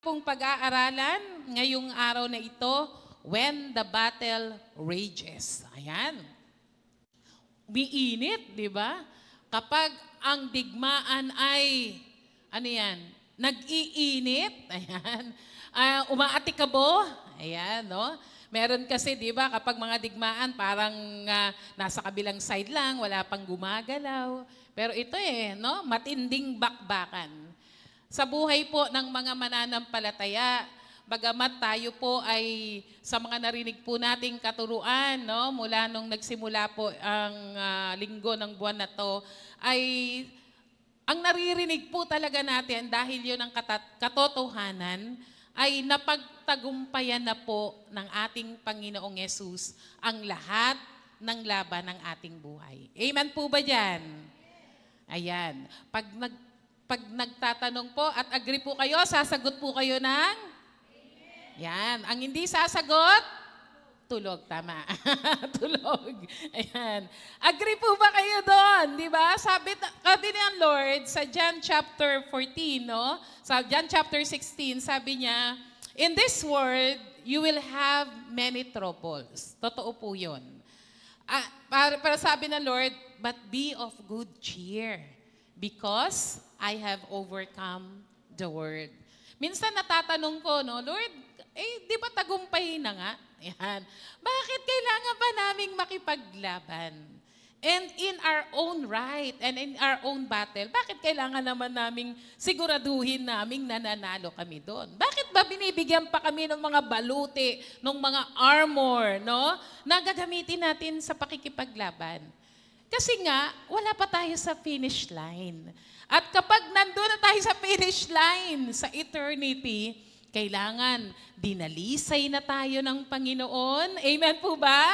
Pong pag-aaralan ngayong araw na ito, when the battle rages. Ayan. Umiinit, di ba? Kapag ang digmaan ay, ano yan, nag-iinit. Ayan. Umaatikabo. Ayan, no? Meron kasi, di ba, kapag mga digmaan, parang nasa kabilang side lang, wala pang gumagalaw. Pero ito no? Matinding bakbakan. Sa buhay po ng mga mananampalataya, bagamat tayo po ay sa mga narinig po nating katuruan, no, mula nung nagsimula po ang linggo ng buwan na to, ay ang naririnig po talaga natin dahil yun ang katotohanan, ay napagtagumpayan na po ng ating Panginoong Yesus ang lahat ng laban ng ating buhay. Amen po ba dyan? Ayan. Pag nagtatanong po at agree po kayo, sasagot po kayo ng? Yan. Ang hindi sasagot, tulog. Tama. Tulog. Ayan. Agree po ba kayo doon? Di ba? Sabi ng Lord sa John chapter 14, no? Sa John chapter 16, sabi niya, in this world, you will have many troubles. Totoo po yun. Para sabi ng Lord, but be of good cheer because I have overcome the world. Minsan natatanong ko, no, Lord, di ba tagumpay na nga? Yan. Bakit kailangan ba naming makipaglaban? And in our own right and in our own battle, bakit kailangan naman naming siguraduhin naming nananalo kami doon? Bakit ba binibigyan pa kami ng mga baluti, ng mga armor, no, na gagamitin natin sa pakikipaglaban? Kasi nga, wala pa tayo sa finish line. At kapag nandun na tayo sa finish line, sa eternity, kailangan dinalisay na tayo ng Panginoon. Amen po ba?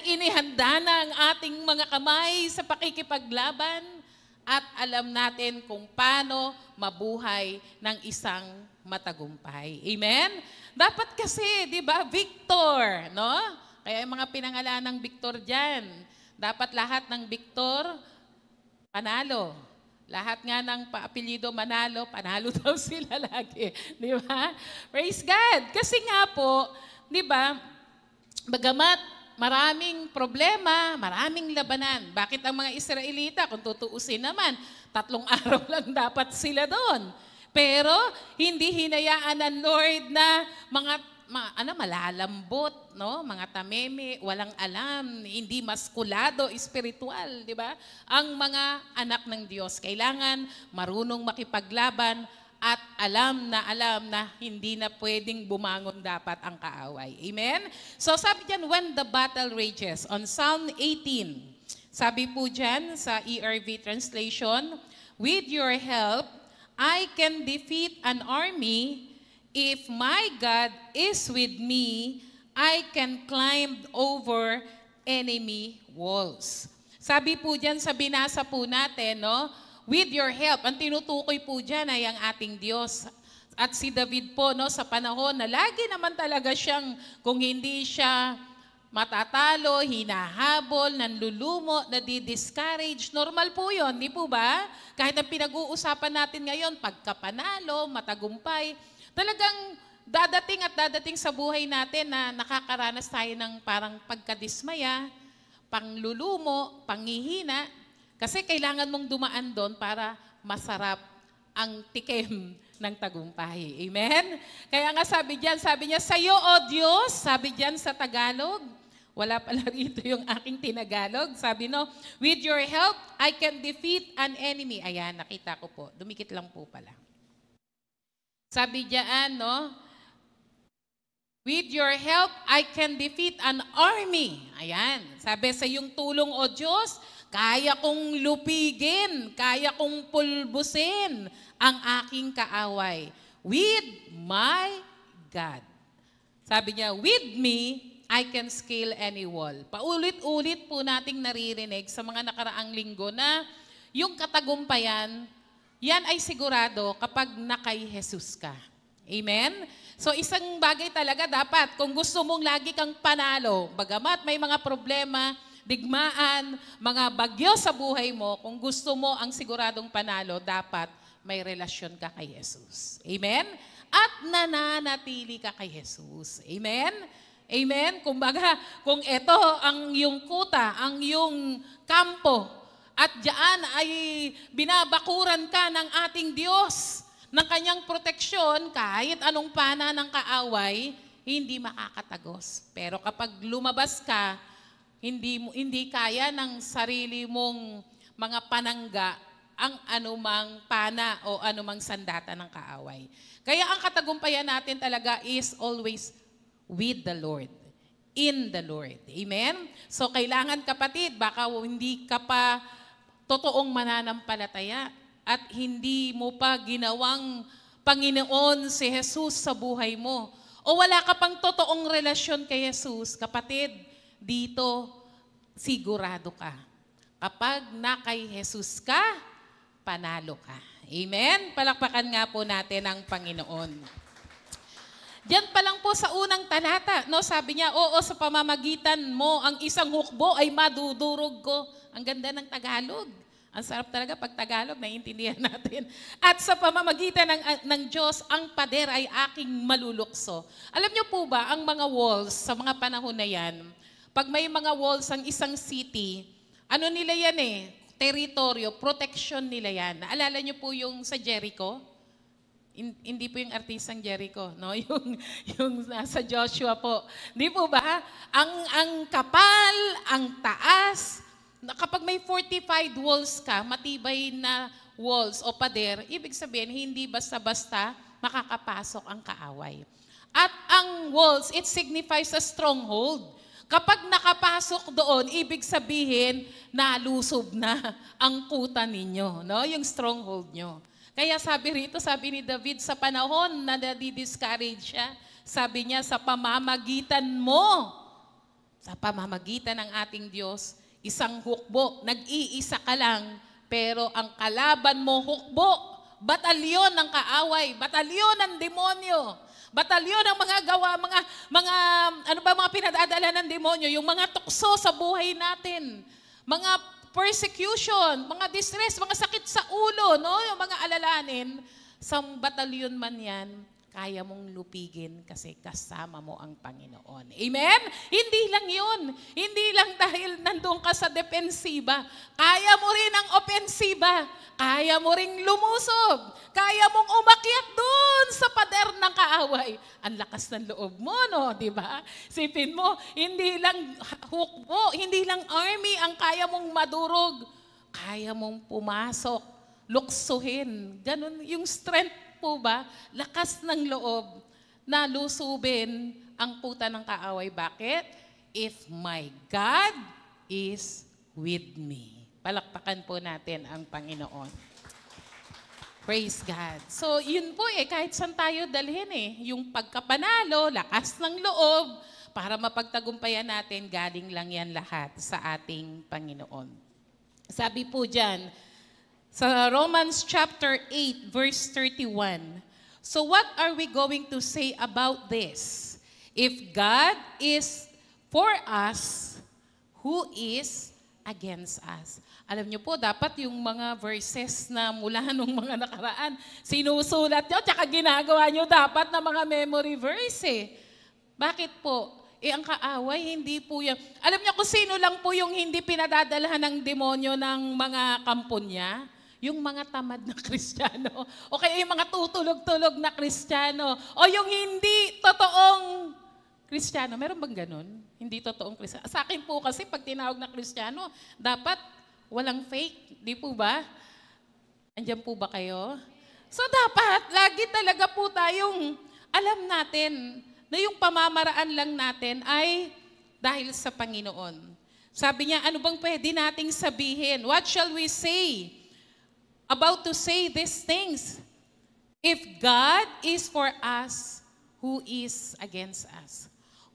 Inihanda na ang ating mga kamay sa pakikipaglaban at alam natin kung paano mabuhay ng isang matagumpay. Amen? Dapat kasi, di ba, Victor, no? Kaya yung mga pinangalan ng Victor dyan, dapat lahat ng Victor, panalo. Lahat nga ng paapelyido manalo, panalo daw sila lagi. Di ba? Praise God. Kasi nga po, di ba, bagamat maraming problema, maraming labanan. Bakit ang mga Israelita, kung tutuusin naman, 3 araw lang dapat sila doon. Pero hindi hinayaan ng Lord na malalambot, no? Mga tameme, walang alam, hindi maskulado, espiritual, di ba? Ang mga anak ng Diyos, kailangan marunong makipaglaban at alam na hindi na pwedeng bumangon dapat ang kaaway. Amen? So sabi dyan, when the battle rages, on Psalm 18, sabi po dyan sa ERV translation, with your help, I can defeat an army. If my God is with me, I can climb over enemy walls. Sabi po dyan sa binasa po natin, no? With your help, ang tinutukoy po dyan ay ang ating Diyos. At si David po, no, sa panahon na lagi naman talaga siyang, kung hindi siya matatalo, hinahabol, nanlulumo, nadi-discourage. Normal po yun, di po ba? Kahit ang pinag-uusapan natin ngayon, pagkapanalo, matagumpay, talagang dadating sa buhay natin na nakakaranas tayo ng parang pagkadismaya, panglulumo, panghihina, kasi kailangan mong dumaan doon para masarap ang tikim ng tagumpay. Amen? Kaya nga sabi niya, sa'yo, O Diyos, sabi diyan sa Tagalog, wala pala rito yung aking tinagalog, sabi no, with your help, I can defeat an enemy. Ayan, nakita ko po, dumikit lang po pala. Sabi diyan, no? With your help, I can defeat an army. Ayan. Sabi sa iyong tulong, O Diyos, kaya kong lupigin, kaya kong pulbusin ang aking kaaway. With my God. Sabi niya, with me, I can scale any wall. Paulit-ulit po nating naririnig sa mga nakaraang linggo na yung katagumpayan, yan ay sigurado kapag nakay Jesus ka. Amen? So isang bagay talaga dapat, kung gusto mong lagi kang panalo, bagamat may mga problema, digmaan, mga bagyo sa buhay mo, kung gusto mo ang siguradong panalo, dapat may relasyon ka kay Jesus. Amen? At nananatili ka kay Jesus. Amen? Amen? Kumbaga, kung ito ang iyong kuta, ang iyong kampo, at diyan ay binabakuran ka ng ating Diyos, ng kanyang proteksyon, kahit anong pana ng kaaway, hindi makakatagos. Pero kapag lumabas ka, hindi kaya ng sarili mong mga panangga ang anumang pana o anumang sandata ng kaaway. Kaya ang katagumpayan natin talaga is always with the Lord, in the Lord. Amen? So kailangan kapatid, baka hindi ka pa totoong mananampalataya at hindi mo pa ginawang Panginoon si Jesus sa buhay mo. O wala ka pang totoong relasyon kay Jesus, kapatid, dito sigurado ka. Kapag na kay Jesus ka, panalo ka. Amen? Palakpakan nga po natin ang Panginoon. Diyan pa lang po sa unang talata, no, sabi niya, oo, sa pamamagitan mo, ang isang hukbo ay madudurog ko. Ang ganda ng Tagalog. Ang sarap talaga pag Tagalog, naiintindihan natin. At sa pamamagitan ng Diyos, ang pader ay aking malulukso. Alam niyo po ba, ang mga walls sa mga panahon na yan, pag may mga walls ang isang city, ano nila yan teritoryo, protection nila yan. Naalala niyo po yung sa Jericho? Hindi po yung artisang Jericho, no? Yung nasa Joshua po. Hindi po ba? Ang kapal, ang taas, kapag may fortified walls ka, matibay na walls o pader, ibig sabihin, hindi basta-basta makakapasok ang kaaway. At ang walls, it signifies a stronghold. Kapag nakapasok doon, ibig sabihin, nalusob na ang kuta ninyo, no? Yung stronghold nyo. Kaya sabi rito, sabi ni David, sa panahon na nadi-discourage siya, sabi niya, sa pamamagitan mo, sa pamamagitan ng ating Diyos, isang hukbo, nag-iisa ka lang, pero ang kalaban mo hukbo, batalyon ng kaaway, batalyon ng demonyo, batalyon ng mga gawa, mga pinadadala ng demonyo, yung mga tukso sa buhay natin, mga persecution, mga distress, mga sakit sa ulo, no? Yung mga alalanin, sa batalyon man yan, kaya mong lupigin kasi kasama mo ang Panginoon. Amen? Hindi lang yun. Hindi lang dahil nandun ka sa depensiba. Kaya mo rin ang opensiba. Kaya mo ring lumusob. Kaya mong umakyat dun sa pader ng kaaway. Ang lakas ng loob mo, no? Diba? Sipin mo, hindi lang hukbo, hindi lang army ang kaya mong madurog. Kaya mong pumasok, luksuhin. Ganun yung strength po ba, lakas ng loob na lusubin ang puta ng kaaway. Bakit? If my God is with me. Palakpakan po natin ang Panginoon. Praise God. So, yun po kahit saan tayo dalhin yung pagkapanalo, lakas ng loob, para mapagtagumpayan natin, galing lang yan lahat sa ating Panginoon. Sabi po dyan, sa Romans chapter 8, verse 31. So what are we going to say about this? If God is for us, who is against us? Alam niyo po, dapat yung mga verses na mula nung mga nakaraan, sinusulat niyo, tsaka ginagawa niyo dapat na mga memory verse Bakit po? Ang kaaway, hindi po yan. Alam niyo kung sino lang po yung hindi pinadadalahan ng demonyo ng mga kampo niya? Yung mga tamad na Kristiyano, o kaya yung mga tutulog-tulog na Kristiyano, o yung hindi totoong Kristiyano. Meron bang ganun? Hindi totoong Kristiyano. Sa akin po kasi, pag tinawag na Kristiyano, dapat walang fake. Di po ba? Andiyan po ba kayo? So dapat, lagi talaga po tayong alam natin na yung pamamaraan lang natin ay dahil sa Panginoon. Sabi niya, ano bang pwede nating sabihin? What shall we say? About to say these things. If God is for us, who is against us?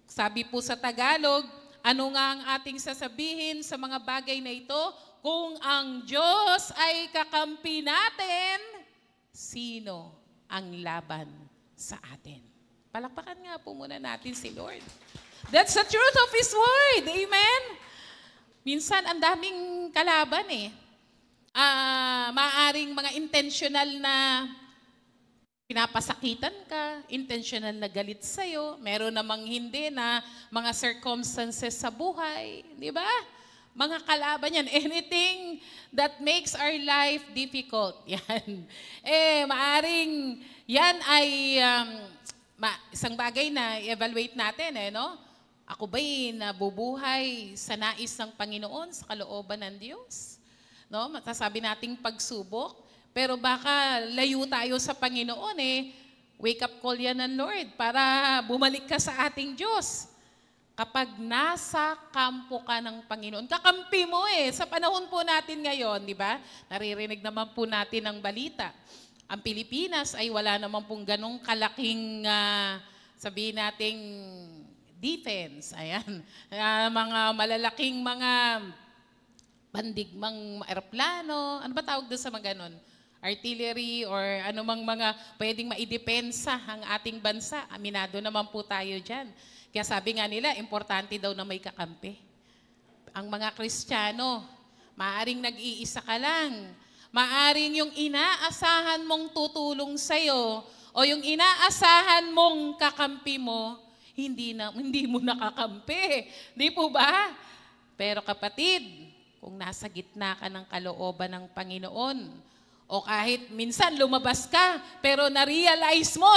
Sabi po sa Tagalog, ano nga ang ating sasabihin sa mga bagay na ito? Kung ang Diyos ay kakampi natin, sino ang laban sa atin? Palakpakan nga po muna natin si Lord. That's the truth of His Word. Amen? Minsan, ang daming kalaban Maaring mga intentional na pinapasakitan ka, intentional na galit sa'yo, meron namang hindi na mga circumstances sa buhay, di ba? Mga kalaban yan. Anything that makes our life difficult. Yan. Maaring yan ay isang bagay na evaluate natin, no? Ako ba'y nabubuhay sa nais ng Panginoon, sa kalooban ng Diyos? No? Matasabi nating pagsubok, pero baka layo tayo sa Panginoon, wake up call yan ng Lord para bumalik ka sa ating Diyos. Kapag nasa kampo ka ng Panginoon, kakampi mo sa panahon po natin ngayon, di ba? Naririnig naman po natin ang balita. Ang Pilipinas ay wala naman pong ganong kalaking, sabihin nating, defense. Ayan. Mga malalaking mga pandigmang aeroplano. Ano ba tawag doon sa mga ganon? Artillery or anumang mga pwedeng maidepensa ang ating bansa. Aminado naman po tayo dyan. Kaya sabi nga nila, importante daw na may kakampi. Ang mga Kristiyano, maaring nag-iisa ka lang. Maaring yung inaasahan mong tutulong sa'yo o yung inaasahan mong kakampi mo, hindi mo nakakampi. Di po ba? Pero kapatid, kung nasa gitna ka ng kalooban ng Panginoon, o kahit minsan lumabas ka, pero na-realize mo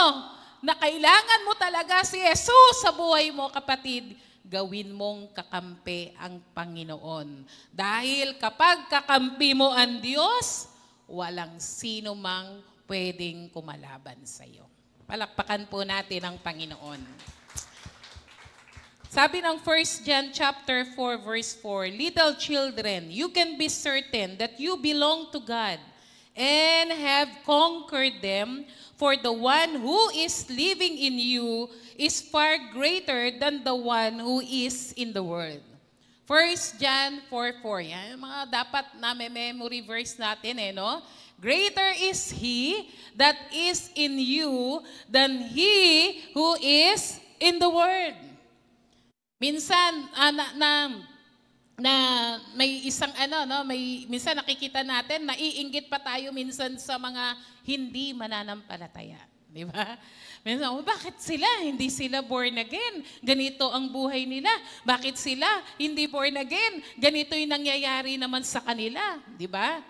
na kailangan mo talaga si Jesus sa buhay mo, kapatid, gawin mong kakampi ang Panginoon. Dahil kapag kakampi mo ang Diyos, walang sino mang pwedeng kumalaban sa iyo. Palakpakan po natin ang Panginoon. Sabi ng 1 John chapter 4 verse 4, little children, you can be certain that you belong to God and have conquered them, for the one who is living in you is far greater than the one who is in the world. 1 John 4:4. Yan mga dapat na memory verse natin, no? Greater is He that is in you than he who is in the world. Minsan na may isang minsan nakikita natin, naiinggit pa tayo minsan sa mga hindi mananampalataya. Di ba? Minsan, bakit sila? Hindi sila born again. Ganito ang buhay nila. Bakit sila hindi born again? Ganito yung nangyayari naman sa kanila. Di ba?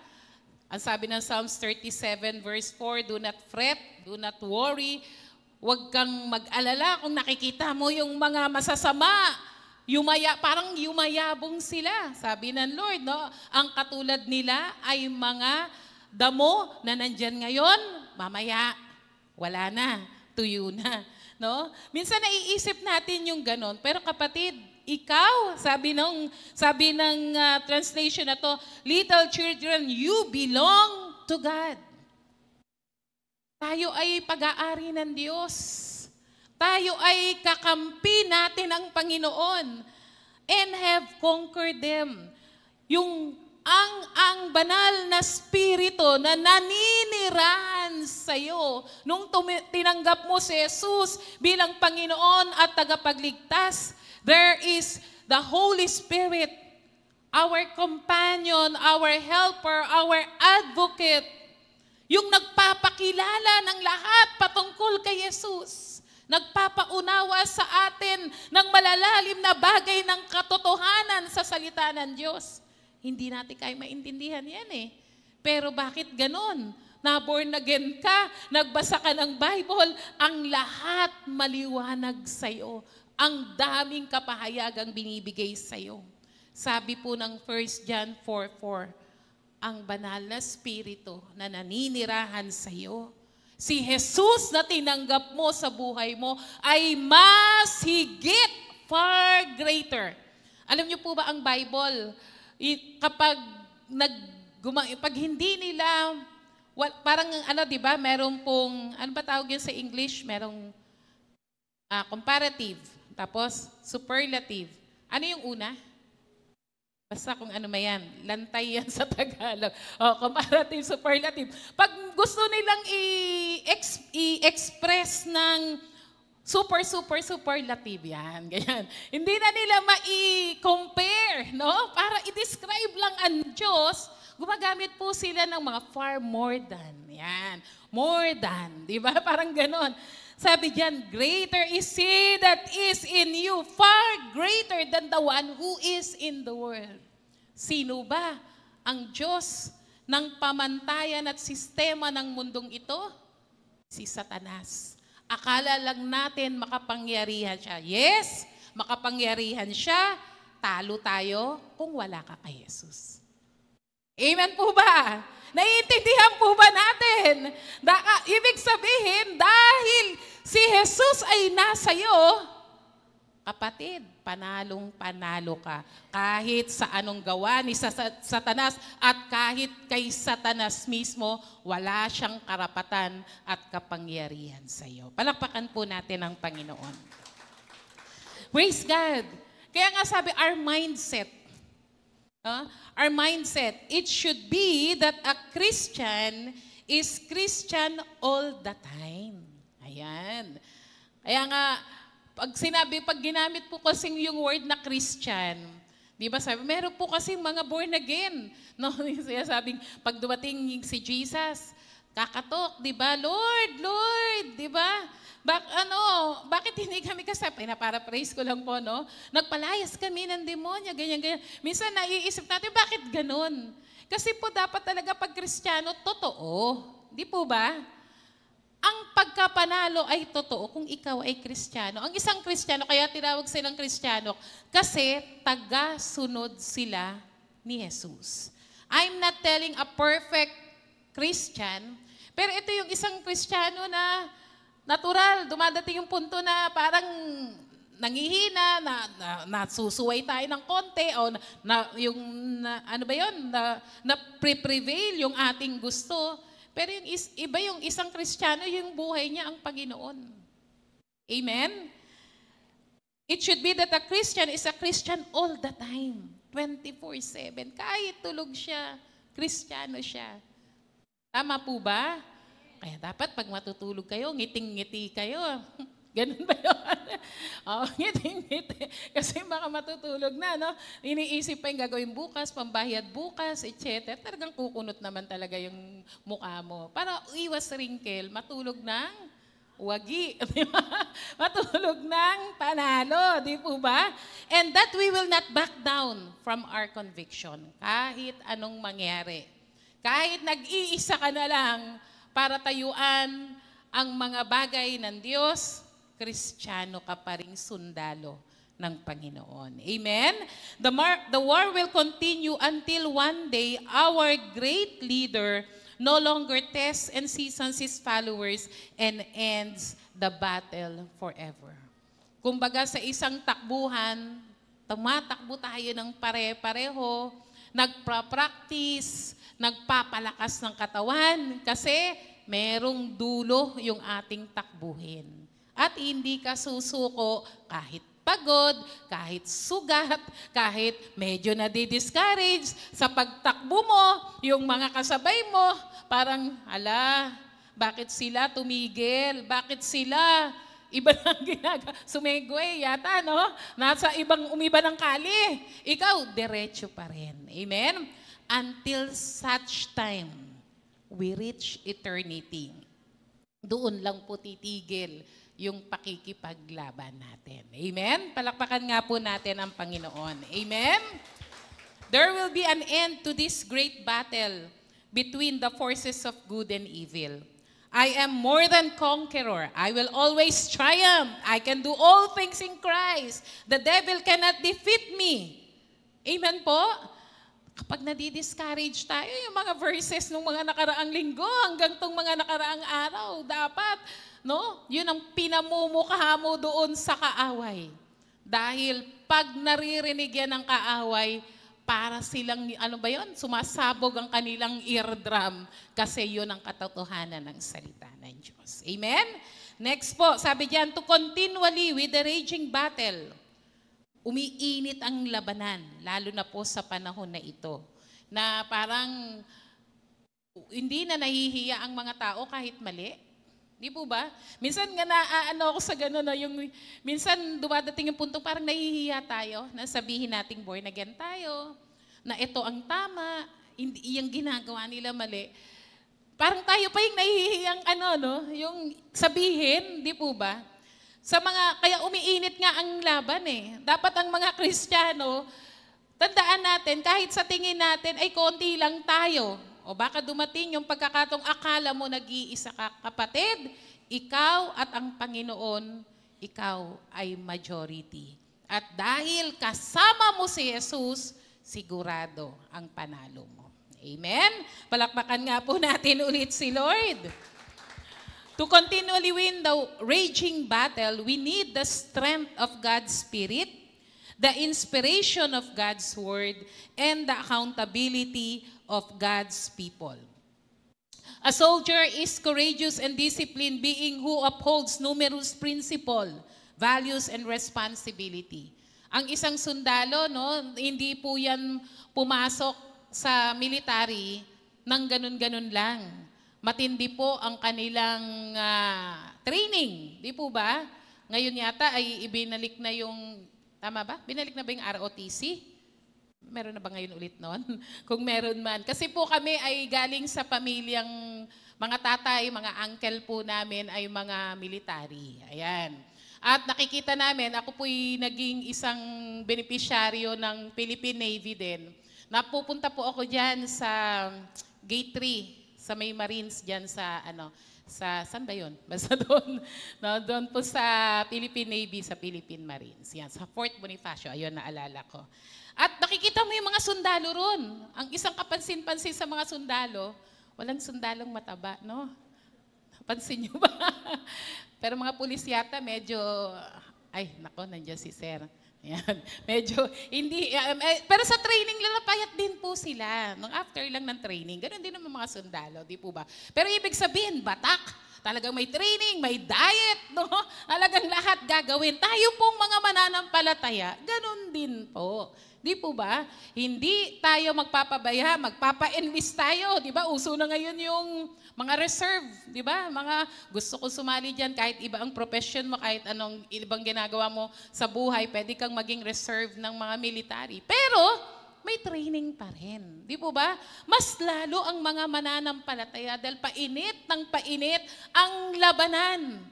Ang sabi ng Psalms 37 verse 4, do not fret, do not worry. Huwag kang mag-alala kung nakikita mo yung mga masasama. Parang yumayabong sila. Sabi ng Lord, no? Ang katulad nila ay mga damo na nandyan ngayon, mamaya, wala na, tuyo na. No? Minsan naiisip natin yung ganon. Pero kapatid, ikaw, sabi ng translation na to, little children, you belong to God. Tayo ay pag-aari ng Diyos. Tayo ay kakampi natin ang Panginoon and have conquered them. Ang banal na spirito na naninirahan sa iyo nung tinanggap mo si Jesus bilang Panginoon at tagapagligtas, there is the Holy Spirit, our companion, our helper, our advocate, yung nagpapakilala ng lahat patungkol kay Jesus. Nagpapaunawa sa atin ng malalalim na bagay ng katotohanan sa salita ng Diyos. Hindi natin kaya maintindihan yan Pero bakit ganon? Na-born again ka, nagbasa ka ng Bible, ang lahat maliwanag sa'yo. Ang daming kapahayagang binibigay sa'yo. Sabi po ng 1 John 4:4, ang banal na spirito na naninirahan sa'yo, si Jesus na tinanggap mo sa buhay mo ay mas higit, far greater. Alam niyo po ba ang Bible, kapag pag hindi nila, parang di ba, meron pong, ano ba tawag yun sa English? Merong comparative, tapos superlative. Ano yung una? Basta kung ano mayan, lantay yan sa Tagalog. Comparative, superlative. Pag gusto nilang i-express ng superlative yan, ganyan. Hindi na nila ma-compare, no? Para i-describe lang ang Diyos gumagamit po sila ng mga far more than. Yan. More than. Di ba? Parang ganon. Sabi diyan, greater is He that is in you, far greater than the one who is in the world. Sino ba ang Diyos ng pamantayan at sistema ng mundong ito? Si Satanas. Akala lang natin makapangyarihan siya. Yes, makapangyarihan siya. Talo tayo kung wala ka kay Jesus. Amen po ba? Naiintindihan po ba natin? Ibig sabihin, dahil si Jesus ay nasa iyo, kapatid, panalong-panalo ka. Kahit sa anong gawa ni Satanas at kahit kay Satanas mismo, wala siyang karapatan at kapangyarihan sa iyo. Palakpakan po natin ang Panginoon. Praise God. Kaya nga sabi, our mindset, it should be that a Christian is Christian all the time. Ayan. Kaya nga, pag ginamit po kasi yung word na Christian, di ba sabi, meron po kasi mga born again. No? Sabing, pag dumating si Jesus, kakatok, di ba? Lord, di ba? Bakit hindi kami kasama? Pinaparaphrase ko lang po, no? Nagpalayas kami ng demonya, ganyan. Minsan naiisip natin, bakit ganun? Kasi po dapat talaga pag Kristiyano, totoo. Di po ba? Ang pagkapanalo ay totoo kung ikaw ay Kristiyano. Ang isang Kristiyano, kaya tinawag silang Kristiyano, kasi taga-sunod sila ni Jesus. I'm not telling a perfect Christian, pero ito yung isang Kristiyano na natural, dumadating yung punto na parang nangihina, nasusuway tayo ng konti, o na pre-prevail yung ating gusto. Pero iba yung isang Kristiyano, yung buhay niya ang Panginoon. Amen? It should be that a Christian is a Christian all the time. 24/7. Kahit tulog siya, Kristiyano siya. Tama po ba? Kaya dapat pag matutulog kayo, ngiting-ngiti kayo. Ganun ba yun? Ngiting-ngiti. Kasi baka matutulog na, no? Iniisip pa yung gagawin bukas, pambayad bukas, etc. Talagang kukunot naman talaga yung mukha mo. Para iwas wrinkle, matulog ng wagi. Matulog ng panalo. Di po ba? And that we will not back down from our conviction. Kahit anong mangyari. Kahit nag-iisa ka na lang, para tayuan ang mga bagay ng Diyos, Kristiyano ka pa ring sundalo ng Panginoon. Amen? The war will continue until one day our great leader no longer tests and seasons his followers and ends the battle forever. Kumbaga sa isang takbuhan, tumatakbo tayo ng pare-pareho, nagpa-practice, nagpapalakas ng katawan kasi merong dulo yung ating takbuhin. At hindi ka susuko kahit pagod, kahit sugat, kahit medyo nadi-discourage sa pagtakbo mo, yung mga kasabay mo, parang, bakit sila tumigil? Bakit sila iba lang ginagawa? Sumegway yata, no? Nasa umiba ng kali. Ikaw, diretso pa rin. Amen? Until such time, we reach eternity. Doon lang po titigil yung pakikipaglaban natin. Amen? Palakpakan nga po natin ang Panginoon. Amen? There will be an end to this great battle between the forces of good and evil. I am more than conqueror. I will always triumph. I can do all things in Christ. The devil cannot defeat me. Amen po? Kapag nadi-discourage tayo, yung mga verses ng mga nakaraang linggo hanggang tong mga nakaraang araw, dapat, no? Yun ang pinamumukha mo doon sa kaaway. Dahil pag naririnig yan ng kaaway, para silang, sumasabog ang kanilang eardrum kasi yun ang katotohanan ng salita ng Diyos. Amen? Next po, sabi diyan, to continually with the raging battle. Umiinit ang labanan, lalo na po sa panahon na ito, na parang hindi na nahihiya ang mga tao kahit mali. Di po ba? Minsan nga ako sa gano'n, no, minsan dumadating yung punto parang nahihiya tayo na sabihin nating born again tayo, na ito ang tama, hindi yung ginagawa nila mali, parang tayo pa yung nahihiyang yung sabihin, di po ba? Kaya umiinit nga ang laban eh. Dapat ang mga Kristiyano, tandaan natin, kahit sa tingin natin ay konti lang tayo. O baka dumating yung pagkakatong akala mo nag-iisa ka, kapatid, ikaw at ang Panginoon, ikaw ay majority. At dahil kasama mo si Jesus, sigurado ang panalo mo. Amen? Palakpakan nga po natin ulit si Lord. To continually win the raging battle, we need the strength of God's Spirit, the inspiration of God's Word, and the accountability of God's people. A soldier is courageous and disciplined being who upholds numerous principles, values, and responsibility. Ang isang sundalo, hindi po yan pumasok sa military ng ganun-ganun lang. Matindi po ang kanilang training. Di po ba? Ngayon yata ay ibinalik na yung, tama ba? Binalik na ba yung ROTC? Meron na ba ngayon ulit noon? Kung meron man. Kasi po kami ay galing sa pamilyang mga tatay, mga uncle po namin ay mga military. Ayan. At nakikita namin, ako po'y naging isang benepisyaryo ng Philippine Navy din. Napupunta po ako dyan sa Gate 3, sa may Marines dyan sa, saan ba yun? Basta doon. Doon po sa Philippine Navy, sa Philippine Marines. Yan, sa Fort Bonifacio, ayun, naalala ko. At nakikita mo yung mga sundalo ron. Ang isang kapansin-pansin sa mga sundalo, walang sundalong mataba, no? Pansin nyo ba? Pero mga pulis yata medyo, nandiyan si Sir. Ayan. Medyo, hindi, pero sa training lang napayat din po sila. Nung after lang ng training, ganun din naman mga sundalo, di po ba? Pero ibig sabihin, batak. Talagang may training, may diet, no? Talagang lahat gagawin. Tayo pong mga mananampalataya, ganun din po. Di po ba? Hindi tayo magpapabaya, magpapa-enlist tayo. Di ba? Uso na ngayon yung mga reserve. Di ba? Mga gusto ko sumali dyan kahit iba ang profession mo, kahit anong ibang ginagawa mo sa buhay, pwede kang maging reserve ng mga military. Pero may training pa rin. Di po ba? Mas lalo ang mga mananampalataya dahil painit ng painit ang labanan.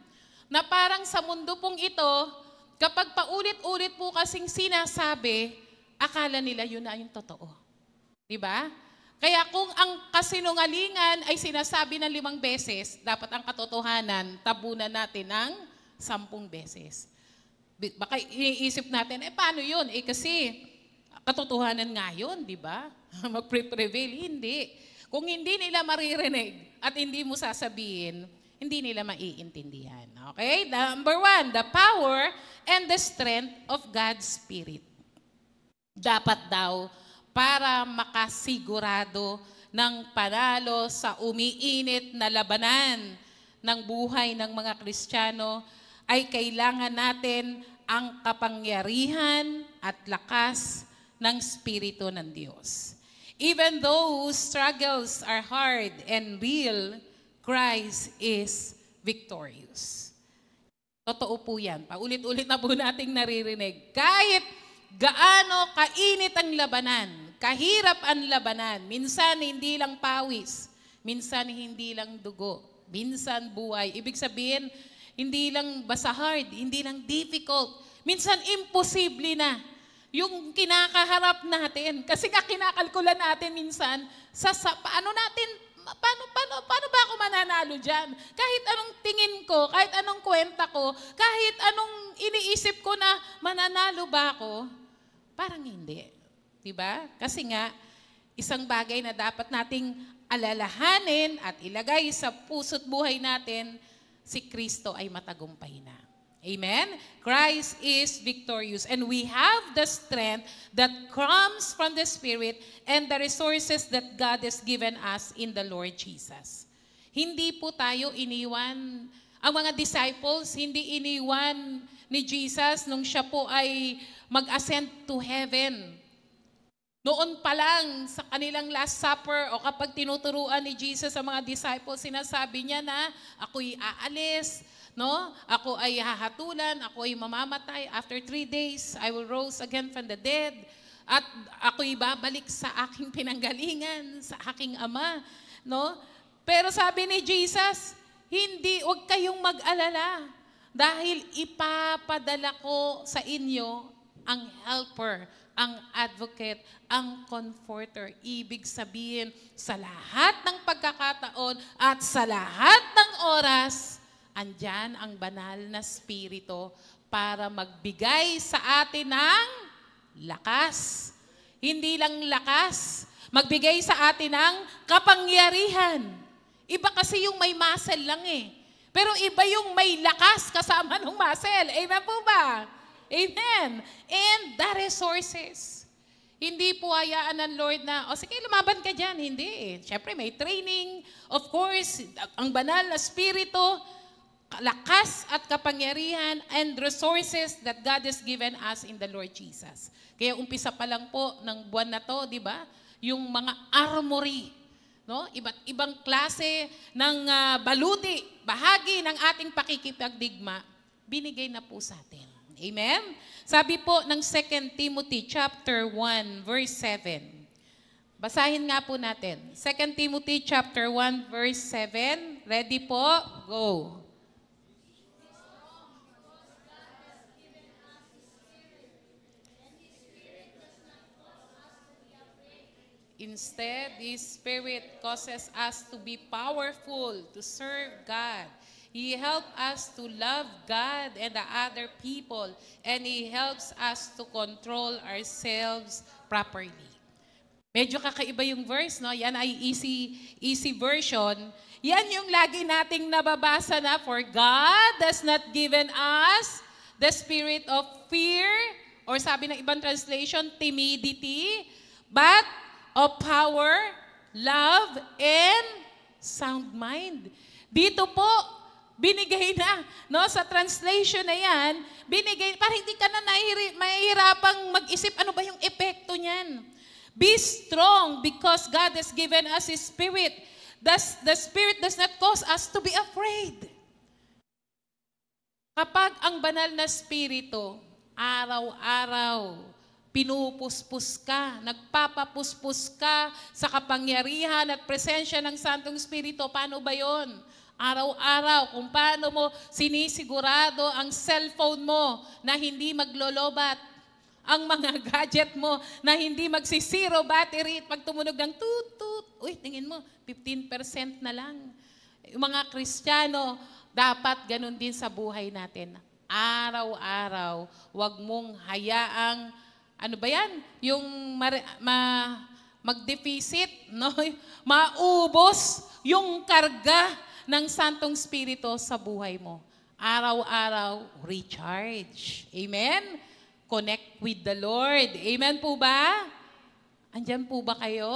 Na parang sa mundo pong ito, kapag paulit-ulit po kasing sinasabi, akala nila yun na yung totoo. Di ba? Kaya kung ang kasinungalingan ay sinasabi ng 5 beses, dapat ang katotohanan, tabunan natin ng 10 beses. Baka iniisip natin, paano yun? Kasi katotohanan nga yun, di ba? Magpre-prevail. Hindi. Kung hindi nila maririnig at hindi mo sasabihin, hindi nila maiintindihan. Okay? Number 1, the power and the strength of God's Spirit. Dapat daw para makasigurado ng panalo sa umiinit na labanan ng buhay ng mga Kristiyano, ay kailangan natin ang kapangyarihan at lakas ng Espiritu ng Diyos. Even though struggles are hard and real, Christ is victorious. Totoo po yan. Paulit-ulit na po nating naririnig. Kahit gaano kainit ang labanan, kahirap ang labanan, minsan hindi lang pawis, minsan hindi lang dugo, minsan buhay. Ibig sabihin, hindi lang basta hard, hindi lang difficult, minsan imposible na yung kinakaharap natin. Kasi nga kinakalkula natin minsan, paano ba ako mananalo dyan? Kahit anong tingin ko, kahit anong kwenta ko, kahit anong iniisip ko na mananalo ba ako, parang hindi. Diba? Kasi nga, isang bagay na dapat nating alalahanin at ilagay sa puso't buhay natin, si Kristo ay matagumpay na. Amen? Christ is victorious and we have the strength that comes from the Spirit and the resources that God has given us in the Lord Jesus. Hindi po tayo iniwan, ang mga disciples, hindi iniwan ni Jesus nung siya po ay mag-ascend to heaven. Noon pa lang sa kanilang Last Supper o kapag tinuturuan ni Jesus sa mga disciples, sinasabi niya na ako'y aalis, no? Ako ay hahatulan, ako ay mamamatay. After 3 days, I will rise again from the dead. At ako'y babalik sa aking pinanggalingan, sa aking Ama. No? Pero sabi ni Jesus, huwag kayong mag-alala. Dahil ipapadala ko sa inyo ang helper, ang advocate, ang comforter. Ibig sabihin, sa lahat ng pagkakataon at sa lahat ng oras, andyan ang banal na Espiritu para magbigay sa atin ng lakas. Hindi lang lakas, magbigay sa atin ng kapangyarihan. Iba kasi yung may muscle lang eh. Pero iba yung may lakas kasama ng muscle. Amen po ba? Amen. And the resources. Hindi po hayaan ng Lord na, sige, lumaban ka dyan. Hindi eh. Siyempre, may training. Of course, ang banal na Espiritu, lakas at kapangyarihan and resources that God has given us in the Lord Jesus. Kaya umpisa pa lang po ng buwan na to, di ba? Yung mga armory, no? Iba't ibang klase ng baluti, bahagi ng ating pakikipagdigma, binigay na po sa atin. Amen? Sabi po ng 2 Timothy chapter 1, verse 7. Basahin nga po natin. 2 Timothy chapter 1, verse 7. Ready po? Go. Instead, the Spirit causes us to be powerful, to serve God. He helps us to love God and the other people, and He helps us to control ourselves properly. Medyo kakaiba yung verse, no? Yan ay easy version. Yan yung lagi nating nababasa na, for God has not given us the spirit of fear, or sabi ng ibang translation, timidity, but of power, love, and sound mind. Dito po, binigay na, no, sa translation na yan, binigay, para hindi ka na mahihirapang mag-isip, ano ba yung epekto niyan? Be strong because God has given us His Spirit. The Spirit does not cause us to be afraid. Kapag ang banal na Espiritu, araw-araw, pinupuspos ka, nagpapapuspos ka sa kapangyarihan at presensya ng Santong Espiritu. Paano ba yon? Araw-araw, kung paano mo sinisigurado ang cellphone mo na hindi maglolobat, ang mga gadget mo na hindi magsisiro battery at pag tumunog ng tut-tut, uy, tingin mo, 15% na lang. Yung mga Kristiyano, dapat ganun din sa buhay natin. Araw-araw, wag mong hayaang ano ba yan? Yung mag-deficit, no? Maubos yung karga ng Santong Espiritu sa buhay mo. Araw-araw, recharge. Amen? Connect with the Lord. Amen po ba? Andyan po ba kayo?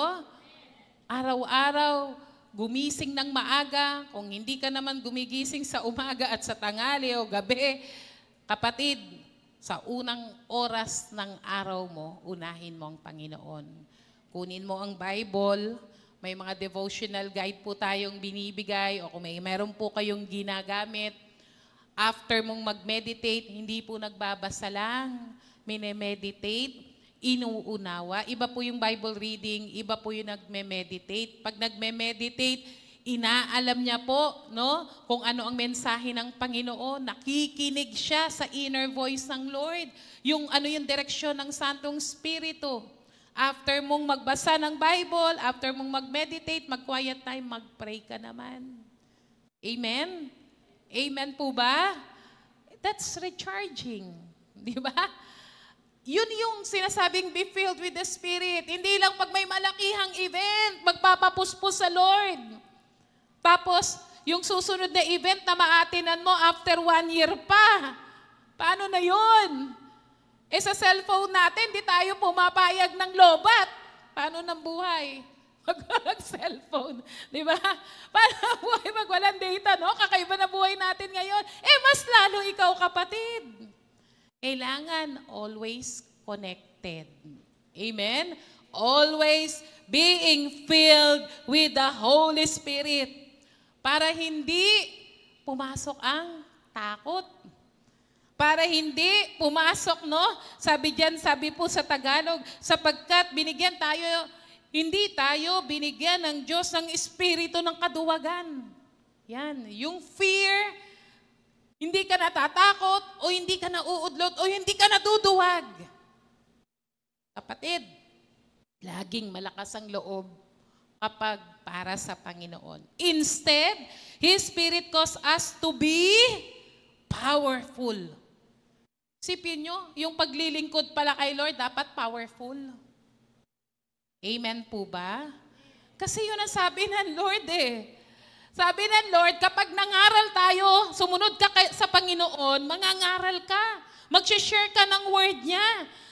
Araw-araw, gumising ng maaga. Kung hindi ka naman gumigising sa umaga at sa tanghali o gabi, kapatid, sa unang oras ng araw mo, unahin mo ang Panginoon. Kunin mo ang Bible, may mga devotional guide po tayong binibigay o kung meron po kayong ginagamit. After mong mag-meditate, hindi po nagbabasa lang, minemeditate, inuunawa. Iba po yung Bible reading, iba po yung nagme-meditate. Pag nagme-meditate, inaalam niya po, no, kung ano ang mensahe ng Panginoon. Nakikinig siya sa inner voice ng Lord. Yung ano yung direksyon ng Santong Espiritu. After mong magbasa ng Bible, after mong mag-meditate, mag-quiet time, mag-pray ka naman. Amen? Amen po ba? That's recharging. Di ba? Yun yung sinasabing be filled with the Spirit. Hindi lang pag may malakihang event, magpapapuspos sa Lord. Tapos, yung susunod na event na maatinan mo after 1 year pa. Paano na yun? Sa cellphone natin, di tayo pumapayag ng lobat. Paano ng buhay? Mag-cellphone. Di ba? Paano ang buhay pag walang data, no? Kakaiba na buhay natin ngayon. Mas lalo ikaw, kapatid. Kailangan always connected. Amen? Always being filled with the Holy Spirit. Para hindi pumasok ang takot. Para hindi pumasok, no? Sabi diyan, sabi po sa Tagalog, sapagkat hindi tayo binigyan ng Diyos ng espiritu ng kaduwagan. Yan, yung fear, hindi ka natatakot, o hindi ka nauudlot, o hindi ka natuduwag. Kapatid, laging malakas ang loob kapag para sa Panginoon. Instead, His Spirit causes us to be powerful. Sipin nyo, yung paglilingkod pala kay Lord, dapat powerful. Amen po ba? Kasi yun ang sabi ng Lord eh. Sabi ng Lord, kapag nangaral tayo, sumunod ka sa Panginoon, mangangaral ka. Mag-share ka ng word niya.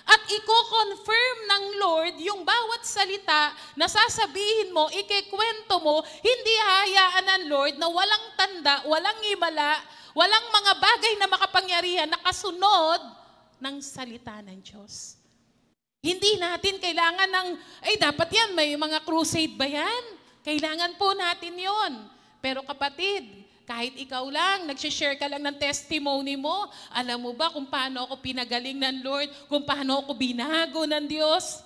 At i-confirm ng Lord yung bawat salita na sasabihin mo, ikikwento mo, hindi hahayaan ng Lord na walang tanda, walang himala, walang mga bagay na makapangyarihan na kasunod ng salita ng Diyos. Hindi natin kailangan dapat yan, may mga crusade ba yan? Kailangan po natin yon. Pero kapatid, kahit ikaw lang, nagsishare ka lang ng testimony mo, alam mo ba kung paano ako pinagaling ng Lord, kung paano ako binago ng Diyos?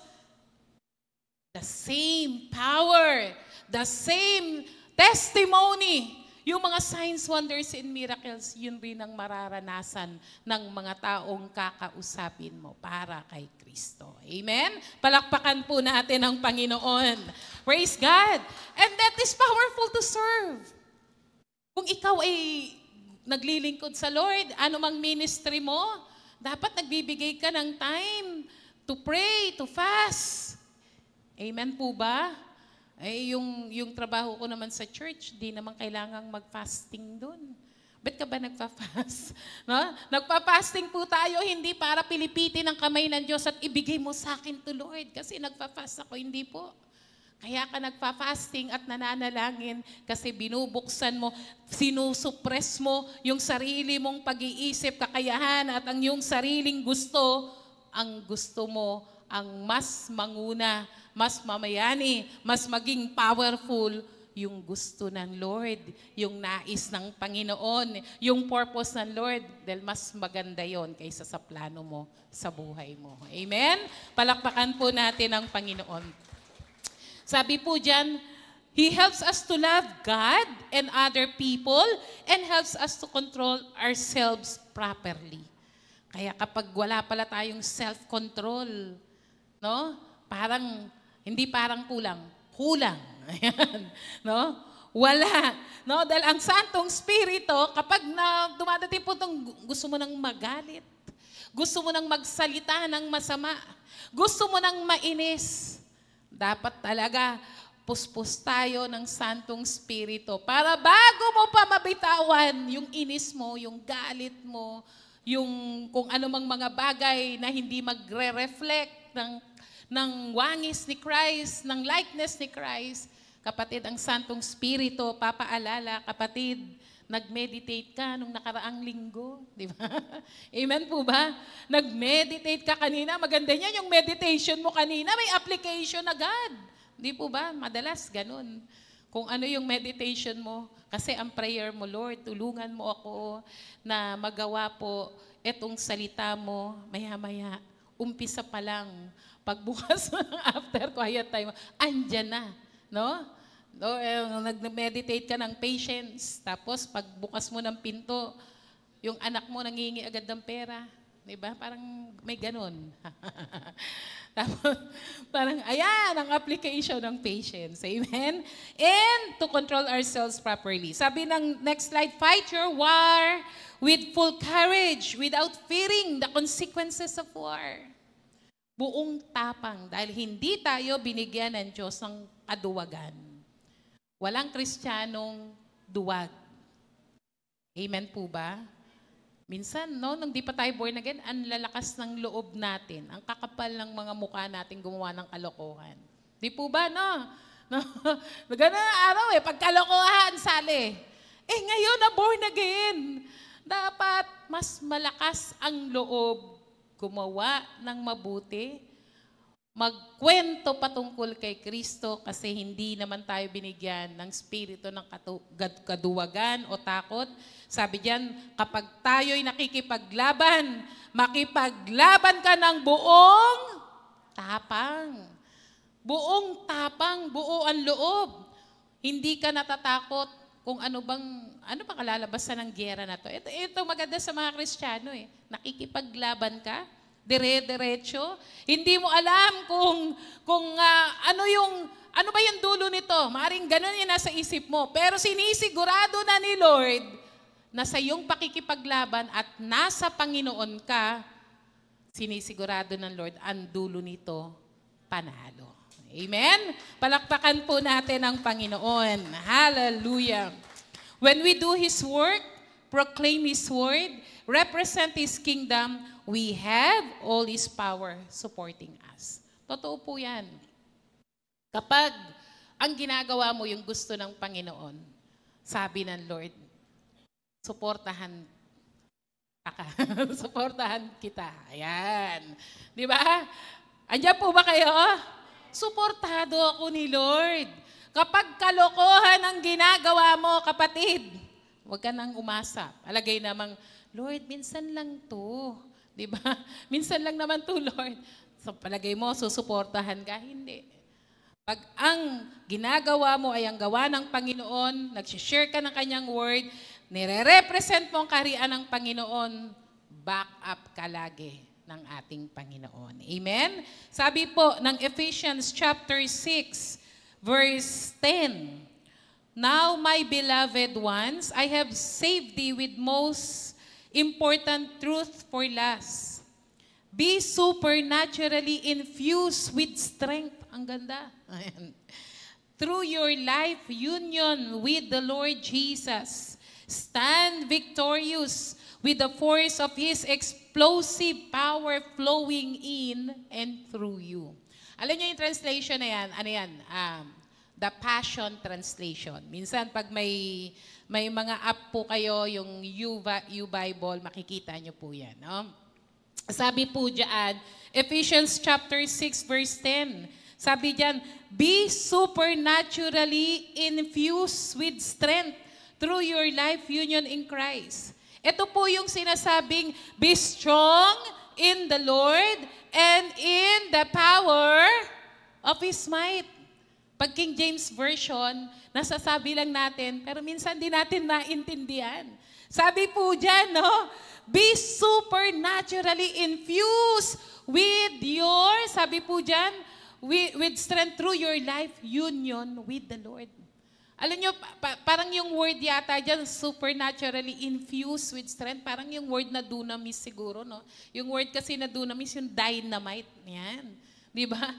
The same power, the same testimony, yung mga signs, wonders, and miracles, yun rin ang mararanasan ng mga taong kakausapin mo para kay Kristo. Amen? Palakpakan po natin ang Panginoon. Praise God. And that is powerful to serve. Kung ikaw ay naglilingkod sa Lord, anumang ministry mo, dapat nagbibigay ka ng time to pray, to fast. Amen po ba? Yung trabaho ko naman sa church, di naman kailangang mag-fasting doon. Ba't ka ba nagpa-fast? No? Nagpa-fasting po tayo, hindi para pilipitin ang kamay ng Diyos at ibigay mo sa akin to Lord. Kasi nagpa-fast ako, hindi po. Kaya ka nagpa-fasting at nananalangin kasi binubuksan mo, sinusuppress mo yung sarili mong pag-iisip, kakayahan at ang yung sariling gusto, ang gusto mo, ang mas manguna, mas mamayani, mas maging powerful yung gusto ng Lord, yung nais ng Panginoon, yung purpose ng Lord, dahil mas maganda yon kaysa sa plano mo sa buhay mo. Amen? Palakpakan po natin ang Panginoon. Sabi po dyan, He helps us to love God and other people and helps us to control ourselves properly. Kaya kapag wala pala tayong self-control, no? Hindi parang kulang. Ayan, no? Wala. No? Dahil ang Santong Espiritu, kapag dumadating po itong gusto mo nang magalit, gusto mo nang magsalita ng masama, gusto mo nang mainis, dapat talaga puspos tayo ng Santong Espiritu para bago mo pa mabitawan yung inis mo, yung galit mo, yung kung anumang mga bagay na hindi magre-reflect ng wangis ni Christ, ng likeness ni Christ. Kapatid, ang Santong Espiritu, papaalala, kapatid, nag-meditate ka nung nakaraang linggo, di ba? Amen po ba? Nag-meditate ka kanina, maganda niyan yung meditation mo kanina, may application agad. Di po ba? Madalas ganun. Kung ano yung meditation mo, kasi ang prayer mo, Lord, tulungan mo ako na magawa po etong salita mo, maya-maya, umpisa pa lang, pagbukas mo ng after quiet time, andyan na, no? Nag-meditate ka ng patience, tapos pagbukas mo ng pinto, yung anak mo nangingi agad ng pera, di ba? Parang may ganun. Tapos, parang, ayan, ang application ng patience. Amen? And to control ourselves properly. Sabi ng next slide, fight your war with full courage without fearing the consequences of war. Buong tapang dahil hindi tayo binigyan ng Diyos ng kaduwagan. Walang Kristiyanong duwag. Amen po ba? Minsan, no, nung di pa tayo born again, ang lalakas ng loob natin, ang kakapal ng mga mukha natin gumawa ng kalokohan. Di po ba, no? Ganun ang araw pagkalokohan, sali. Ngayon na born again, dapat mas malakas ang loob gumawa ng mabuti magkwento patungkol kay Kristo kasi hindi naman tayo binigyan ng spirito ng kaduwagan o takot. Sabi diyan, kapag tayo'y nakikipaglaban, makipaglaban ka ng buong tapang. Buong tapang, buo ang loob. Hindi ka natatakot kung ano bang kalalabasan ng giyera na to. Ito maganda sa mga Kristiyano eh. Nakikipaglaban ka, dire-diretso. Hindi mo alam kung ano ba yung dulo nito. Maaring ganun yung nasa isip mo. Pero sinisigurado na ni Lord na sa iyong pakikipaglaban at nasa Panginoon ka, sinisigurado ng Lord ang dulo nito, panalo. Amen? Palakpakan po natin ang Panginoon. Hallelujah. When we do His work, proclaim His word, represent His kingdom, we have all His power supporting us. Totoo po yan. Kapag ang ginagawa mo yung gusto ng Panginoon, sabi ng Lord, suportahan ka. Suportahan kita. Ayan. Di ba? Andiyan po ba kayo? Suportado ako ni Lord. Kapag kalokohan ang ginagawa mo, kapatid, huwag ka nang umasa. Alagay namang, Lord, minsan lang to. Di ba? Minsan lang naman to, Lord. So, palagay mo, susuportahan ka? Hindi. Pag ang ginagawa mo ay ang gawa ng Panginoon, nag-share ka ng kanyang word, nire-represent mo ang kaharian ng Panginoon, back up ka lagi ng ating Panginoon. Amen? Sabi po ng Ephesians chapter 6, verse 10, Now, my beloved ones, I have saved thee with most important truth for last. Be supernaturally infused with strength. Ang ganda. Ayan. Through your life union with the Lord Jesus, stand victorious with the force of His explosive power flowing in and through you. Alam niyo yung translation na yan, ano yan? The Passion Translation. Minsan pag may mga app po kayo, yung U-Bible, makikita niyo po yan. No? Sabi po diyan, Ephesians chapter 6 verse 10, sabi diyan, be supernaturally infused with strength through your life union in Christ. Ito po yung sinasabing, be strong in the Lord and in the power of His might. Pag King James Version, nasasabi lang natin, pero minsan di natin naintindihan. Sabi po dyan, no? Be supernaturally infused with your, sabi po dyan, with strength through your life union with the Lord. Alam nyo, parang yung word yata dyan, supernaturally infused with strength, parang yung word na dunamis siguro, no? Yung word kasi na dunamis, yung dynamite. Yan. Di ba?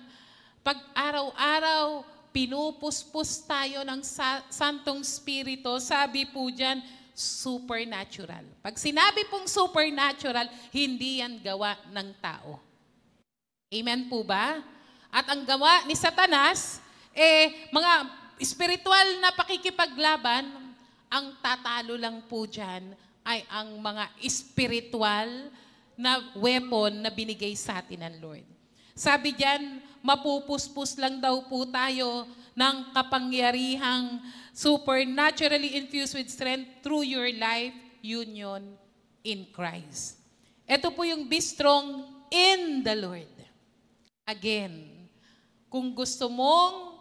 Pag araw-araw, pinupuspos tayo ng Santong Espiritu, sabi po dyan, supernatural. Pag sinabi pong supernatural, hindi yan gawa ng tao. Amen po ba? At ang gawa ni Satanas, mga spiritual na pakikipaglaban, ang tatalo lang po dyan ay ang mga spiritual na weapon na binigay sa atin ng Lord. Sabi dyan, mapupuspos lang daw po tayo ng kapangyarihang supernaturally infused with strength through your life union in Christ. Ito po yung be strong in the Lord. Again, kung gusto mong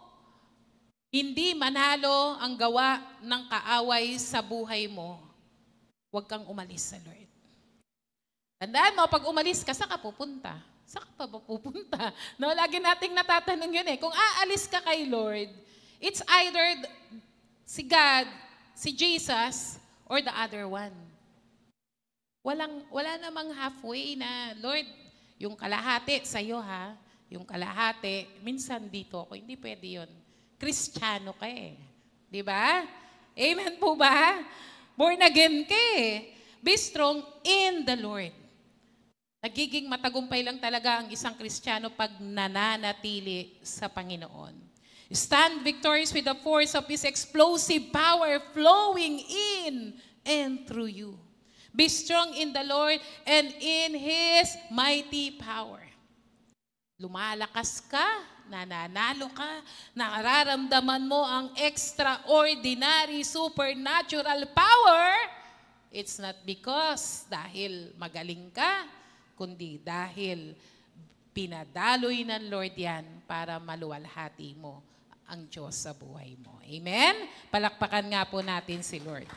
hindi manalo ang gawa ng kaaway sa buhay mo, huwag kang umalis sa Lord. Tandaan mo, pag umalis ka, saan ka pupunta? Saan ka pa pupunta? No, lagi nating natatanong yun eh. Kung aalis ka kay Lord, it's either si God, si Jesus, or the other one. Wala namang halfway na, Lord, yung kalahati sa'yo ha, yung kalahati, minsan dito ako, hindi pwede yun. Kristiyano ka eh. Di ba? Amen po ba? Born again ka eh. Be strong in the Lord. Nagiging matagumpay lang talaga ang isang Kristiyano pag nananatili sa Panginoon. Stand victorious with the force of His explosive power flowing in and through you. Be strong in the Lord and in His mighty power. lumalakas ka, nananalo ka, nararamdaman mo ang extraordinary supernatural power, it's not because dahil magaling ka, kundi dahil pinadaloy ng Lord yan para maluwalhati mo ang Diyos sa buhay mo. Amen? Palakpakan nga po natin si Lord.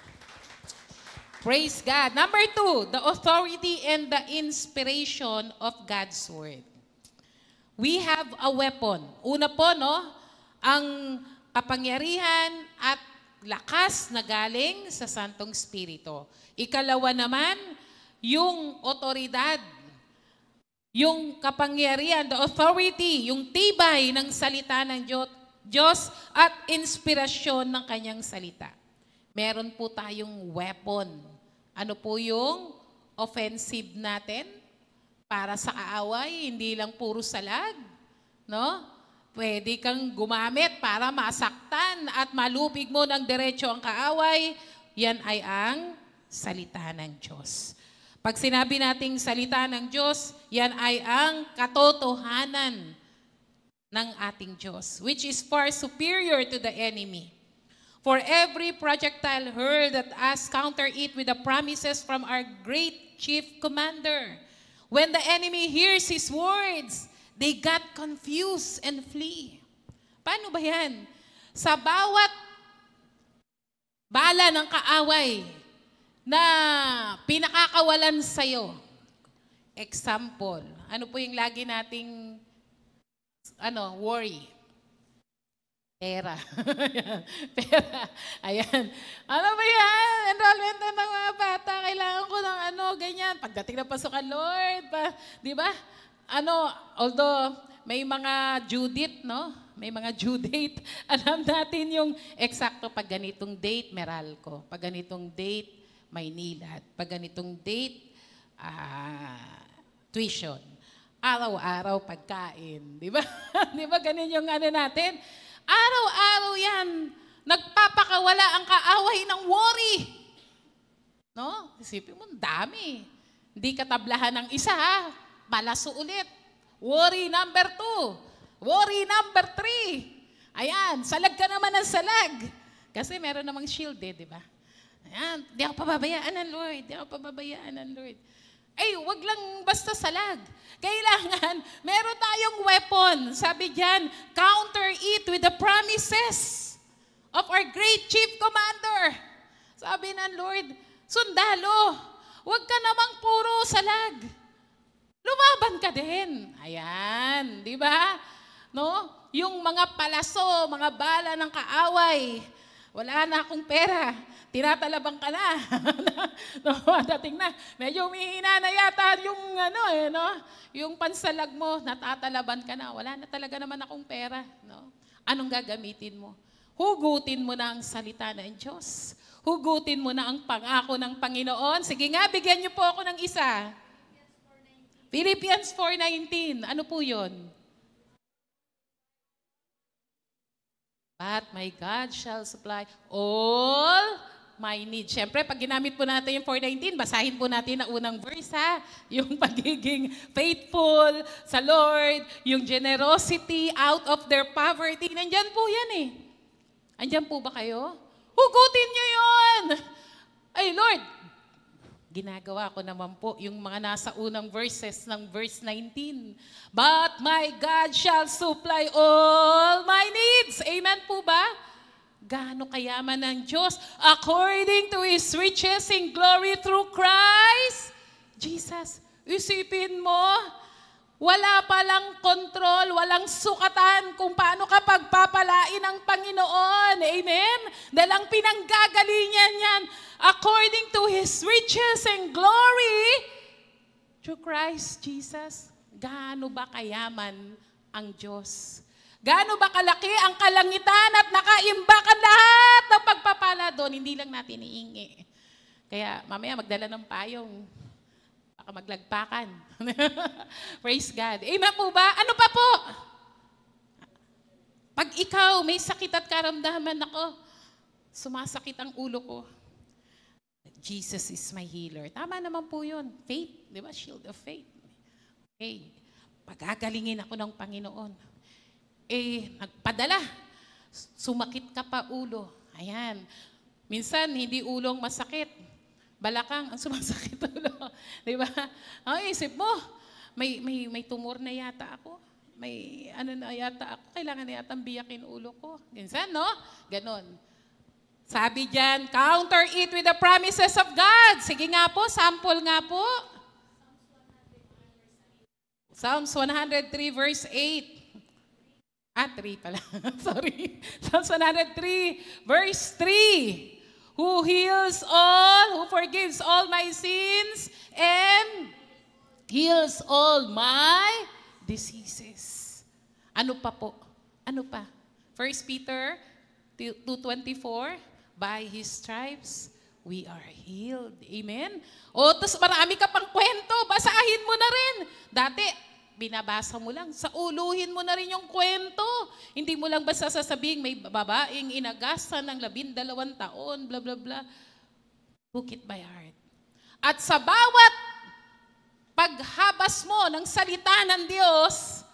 Praise God. Number 2, the authority and the inspiration of God's Word. We have a weapon. Una po, no, ang kapangyarihan at lakas na galing sa Santong Espiritu. Ikalawa naman, yung otoridad, yung kapangyarihan, the authority, yung tibay ng salita ng Diyos at inspirasyon ng kanyang salita. Meron po tayong weapon. Ano po yung offensive natin? Para sa kaaway, hindi lang puro salag, no? Pwede kang gumamit para masaktan at malupig mo ng diretso ang kaaway. Yan ay ang salita ng Diyos. Pag sinabi nating salita ng Diyos, yan ay ang katotohanan ng ating Diyos, which is far superior to the enemy. For every projectile hurled at us, counter it with the promises from our great chief commander. When the enemy hears his words, they got confused and flee. Paano ba yan? Sa bawat bala ng kaaway na pinakakawalan sa'yo, example, ano po yung lagi nating worry? Pera. Pera. Ayan. Ano ba yan? Enrollment na ng mga bata. Kailangan ko ng ganyan. Pagdating na pasukan, Lord. Di ba? Although may mga due date, no? May mga due date. Alam natin yung eksakto pag ganitong date, Meralco. Pag ganitong date, Maynilad. Pag ganitong date, tuition. Araw-araw pagkain. Di ba? Di ba ganun yung natin? Araw-araw yan, nagpapakawala ang kaaway ng worry. No? Isipin mo, dami. Hindi katablahan ng isa, ha? Balaso ulit. Worry number 2. Worry number 3. Ayan, salag ka naman ng salag. Kasi meron namang shield, di ba? Ayan, di ako pababayaan ng Lord. Di ako pababayaan ng Lord. Ay, wag lang basta salag. Kailangan, meron tayong weapon. Sabi diyan, counter it with the promises of our great chief commander. Sabi ng Lord, sundalo, wag ka namang puro salag. Lumaban ka din. Ayan, di ba? No? Yung mga palaso, mga bala ng kaaway, wala na akong pera. Tinatalabang ka na. No, dating na. Medyo umihina na yata yung yung pansalag mo, natatalaban ka na. Wala na talaga naman akong pera, no? Anong gagamitin mo? Hugutin mo na ang salita ng Diyos. Hugutin mo na ang pangako ng Panginoon. Sige nga, bigyan niyo po ako ng isa. Philippians 4:19. Ano po 'yon? But my God shall supply all my need. Siyempre, pag ginamit po natin yung 4:19, basahin po natin ang unang verse, ha? Yung pagiging faithful sa Lord, yung generosity out of their poverty. Nandyan po yan eh. Andyan po ba kayo? Hugutin nyo yun! Ay, Lord, ginagawa ko naman po yung mga nasa unang verses ng verse 19. But my God shall supply all my needs. Amen po ba? Gaano kayaman ng Diyos according to His riches in glory through Christ Jesus. Isipin mo, wala palang kontrol, walang sukatan kung paano ka pagpapalain ng Panginoon. Amen? Dahil ang pinanggagalingan yan, according to His riches and glory through Christ Jesus. Gaano ba kayaman ang Diyos? Gaano ba kalaki ang kalangitan at nakaimbak ang lahat ng pagpapala doon? Hindi lang natin iingi. Kaya mamaya magdala ng payong. Baka maglagpakan. Praise God. Amen po ba? Ano pa po? Pag ikaw may sakit at karamdaman, ako, sumasakit ang ulo ko. Jesus is my healer. Tama naman po yun. Faith. Di ba? Shield of faith. Okay. pagagalingin ako ng Panginoon. Nagpadala. Sumakit ka pa ulo. Ayan. Minsan, hindi ulong masakit. Balakang ang sumasakit ulo. Diba? Ang isip mo, may tumor na yata ako. May ano na yata ako. Kailangan na yata biyakin ulo ko. Minsan, no? Ganon. Sabi dyan, counter it with the promises of God. Sige nga po, sample nga po. Psalms 103 verse 8. 3 pala. Sorry. Psalms 103 verse 3. Who heals all, who forgives all my sins, and heals all my diseases. Ano pa po? Ano pa? 1 Peter 2:24, by His stripes, we are healed. Amen? Tapos marami ka pang kwento, basahin mo na rin. Dati, binabasa mo lang, sauluhin mo na rin yung kwento. Hindi mo lang basta sasabihin, may babaeng inagasan ng 12 taon, blah, blah, blah. Took it by heart. At sa bawat paghabas mo ng salita ng Diyos,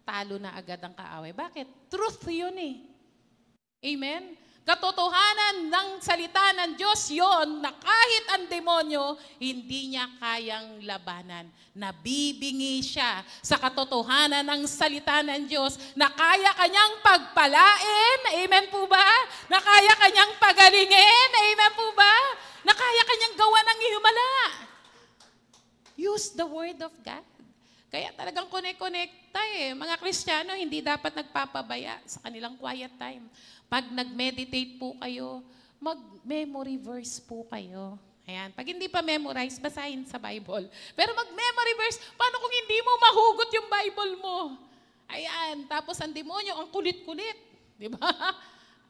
talo na agad ang kaaway. Bakit? Truth yun eh. Amen? Katotohanan ng salita ng Diyos yon na kahit ang demonyo, hindi niya kayang labanan. Nabibingi siya sa katotohanan ng salita ng Diyos na kaya kanyang pagpalain. Amen po ba? Na kaya kanyang pagalingin. Amen po ba? Na kaya kanyang gawa ng himala. Use the word of God. Kaya talagang connect-connecta eh. Mga Kristiyano, hindi dapat nagpapabaya sa kanilang quiet time. Pag nag-meditate po kayo, mag-memory verse po kayo. Ayan. Pag hindi pa memorize, basahin sa Bible. Pero mag-memory verse, paano kung hindi mo mahugot yung Bible mo? Ayan. Tapos ang demonyo, ang kulit-kulit. Di ba?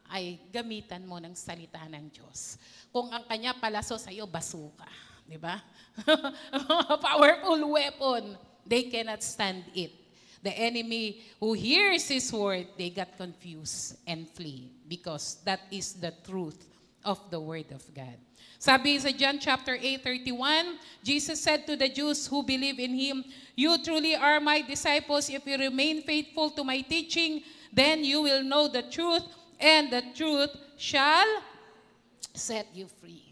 Ay, gamitan mo ng salita ng Diyos. Kung ang kanya palaso sa'yo, basuka. Di ba? Powerful weapon. They cannot stand it. The enemy who hears His word, they got confused and flee because that is the truth of the word of God. Sabi sa John chapter 8:31, Jesus said to the Jews who believe in Him, "You truly are my disciples if you remain faithful to my teaching, then you will know the truth, and the truth shall set you free."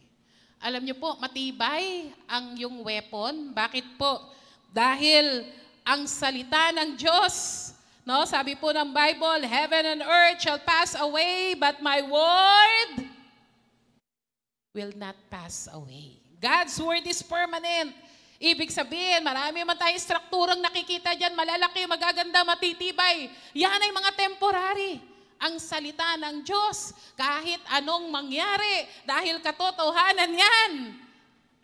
Alam niyo po, matibay ang yung weapon. Bakit po? Dahil ang salita ng Diyos, no? Sabi po ng Bible, heaven and earth shall pass away, but my word will not pass away. God's word is permanent. Ibig sabihin, marami man tayong strukturang nakikita dyan, malalaki, magaganda, matitibay. Yan ay mga temporary. Ang salita ng Diyos, kahit anong mangyari, dahil katotohanan yan,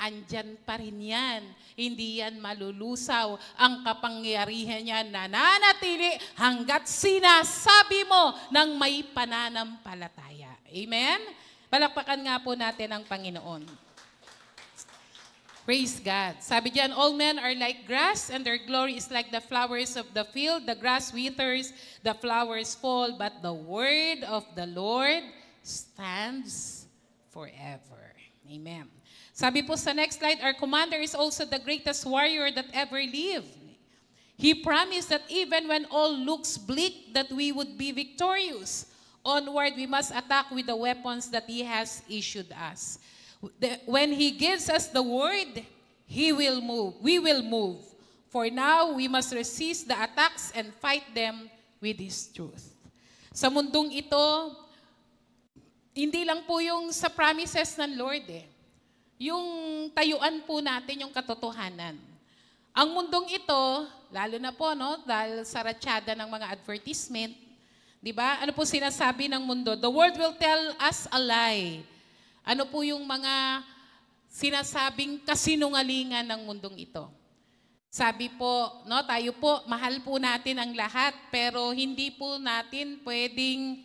andyan pa rin yan. Hindi yan malulusaw. Ang kapangyarihan niya nananatili hanggat sinasabi mo ng may pananampalataya. Amen? Palakpakan nga po natin ang Panginoon. Praise God. Sabi diyan, all men are like grass and their glory is like the flowers of the field. The grass withers, the flowers fall, but the word of the Lord stands forever. Amen. Sabi po sa next slide, our commander is also the greatest warrior that ever lived. He promised that even when all looks bleak, that we would be victorious. Onward, we must attack with the weapons that He has issued us. When He gives us the word, He will move. We will move. For now, we must resist the attacks and fight them with His truth. Sa mundong ito, hindi lang po yung sa promises ng Lord yung tayuan po natin yung katotohanan. Ang mundong ito, lalo na po, no, dahil sa ratsyada ng mga advertisement, di ba? Ano po sinasabi ng mundo? The world will tell us a lie. Ano po yung mga sinasabing kasinungalingan ng mundong ito? Sabi po, no, tayo po, mahal po natin ang lahat, pero hindi po natin pwedeng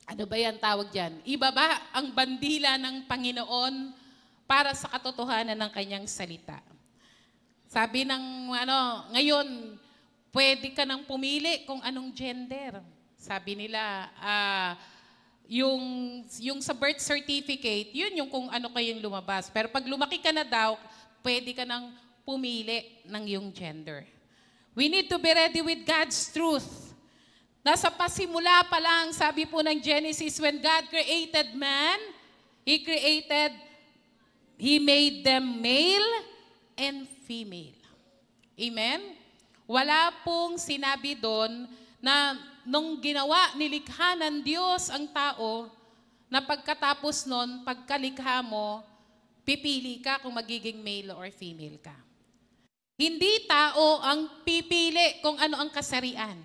ano ba yan tawag dyan? Ibaba ang bandila ng Panginoon para sa katotohanan ng kanyang salita. Sabi ng ngayon, pwede ka nang pumili kung anong gender. Sabi nila, yung sa birth certificate, yun yung kung ano kayong lumabas. Pero pag lumaki ka na daw, pwede ka nang pumili ng iyong gender. We need to be ready with God's truth. Nasa pasimula pa lang, sabi po ng Genesis, when God created man, He made them male and female. Amen? Wala pong sinabi doon na nung ginawa, nilikha ng Diyos ang tao, na pagkatapos nun, pagkalikha mo, pipili ka kung magiging male or female ka. Hindi tao ang pipili kung ano ang kasarian.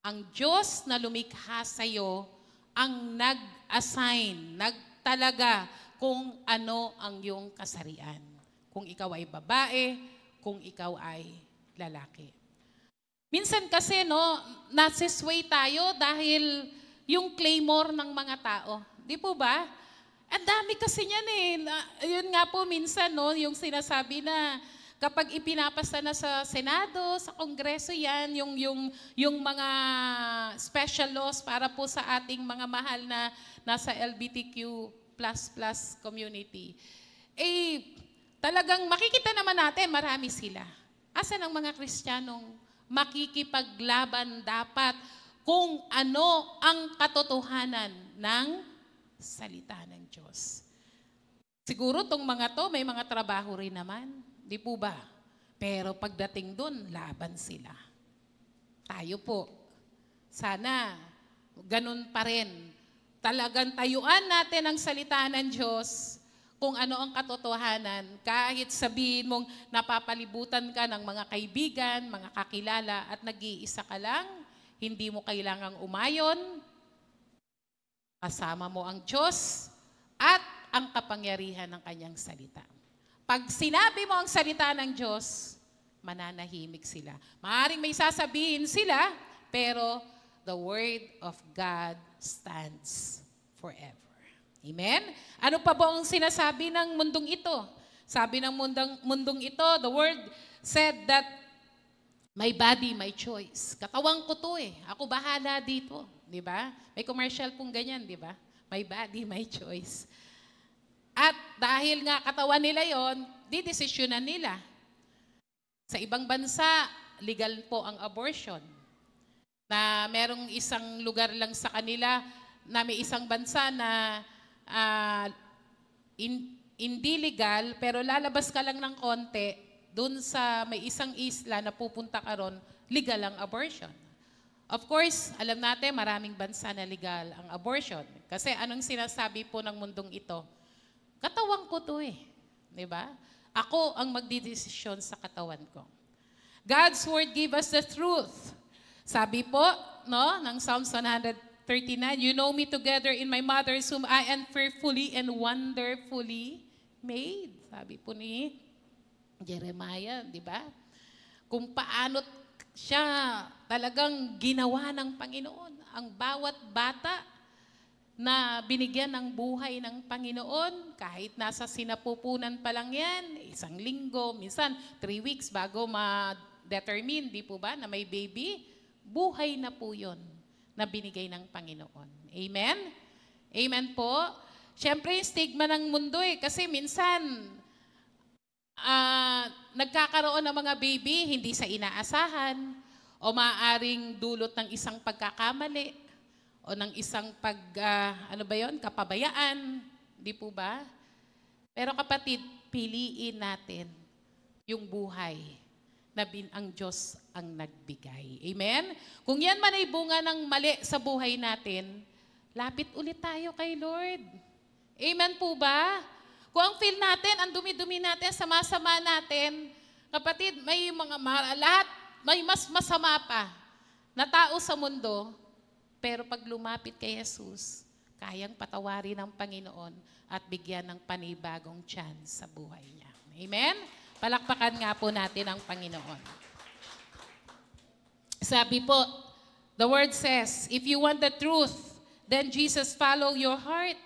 Ang Diyos na lumikha sa iyo ang nag-assign, nagtalaga kung ano ang iyong kasarian. Kung ikaw ay babae, kung ikaw ay lalaki. Minsan kasi nasisway tayo dahil yung claymore ng mga tao. Di po ba? Ang dami kasi niyan yun nga po minsan yung sinasabi na kapag ipinapasa na sa Senado, sa Kongreso yan, yung mga special laws para po sa ating mga mahal na nasa LGBTQ++ community. Talagang makikita naman natin, marami sila. Asan ang mga Kristiyanong makikipaglaban dapat kung ano ang katotohanan ng salita ng Diyos? Siguro tong mga to, may mga trabaho rin naman. Di po ba? Pero pagdating dun, laban sila. Tayo po. Sana, ganun pa rin. Talagang tayuan natin ang salita ng Diyos kung ano ang katotohanan. Kahit sabihin mong napapalibutan ka ng mga kaibigan, mga kakilala, at nag-iisa ka lang, hindi mo kailangang umayon. Kasama mo ang Diyos at ang kapangyarihan ng kanyang salita. Pag sinabi mo ang salita ng Diyos, mananahimik sila. Maaaring may sasabihin sila, pero the word of God stands forever. Amen? Ano pa ba ang sinasabi ng mundong ito? Sabi ng mundong ito, the word said that my body, my choice. Katawan ko to Ako bahala dito. Di ba? May commercial pong ganyan, di ba? My body, my choice. At dahil nga katawan nila yon, didesisyonan nila. Sa ibang bansa, legal po ang abortion. Na merong isang lugar lang sa kanila na may isang bansa na hindi legal, pero lalabas ka lang ng konti, dun sa may isang isla na pupunta ka ron, legal ang abortion. Of course, alam natin maraming bansa na legal ang abortion. Kasi anong sinasabi po ng mundong ito? Katawan ko to Di ba? Ako ang magdidesisyon sa katawan ko. God's word give us the truth. Sabi po, ng Psalms 139, you know me together in my mother's womb, I am fearfully and wonderfully made. Sabi po ni Jeremiah, di ba? Kung paano siya talagang ginawa ng Panginoon. Ang bawat bata na binigyan ng buhay ng Panginoon, kahit nasa sinapupunan pa lang yan, 1 linggo, minsan 3 weeks bago ma-determine, di po ba, na may baby, buhay na po yun na binigay ng Panginoon. Amen? Amen po. Siyempre, yung stigma ng mundo kasi minsan, nagkakaroon ng mga baby, hindi sa inaasahan, o maaaring dulot ng isang pagkakamali, o ng isang kapabayaan, di po ba? Pero kapatid, piliin natin yung buhay na ang Diyos ang nagbigay. Amen? Kung yan man ay bunga ng mali sa buhay natin, lapit ulit tayo kay Lord. Amen po ba? Kung ang feel natin, ang dumi-dumi natin, sama-sama natin, kapatid, may may mas masama pa na tao sa mundo. Pero pag lumapit kay Jesus, kayang patawarin ng Panginoon at bigyan ng panibagong chance sa buhay niya. Amen? Palakpakan nga po natin ang Panginoon. Sabi po, the word says, if you want the truth, then Jesus follow your heart.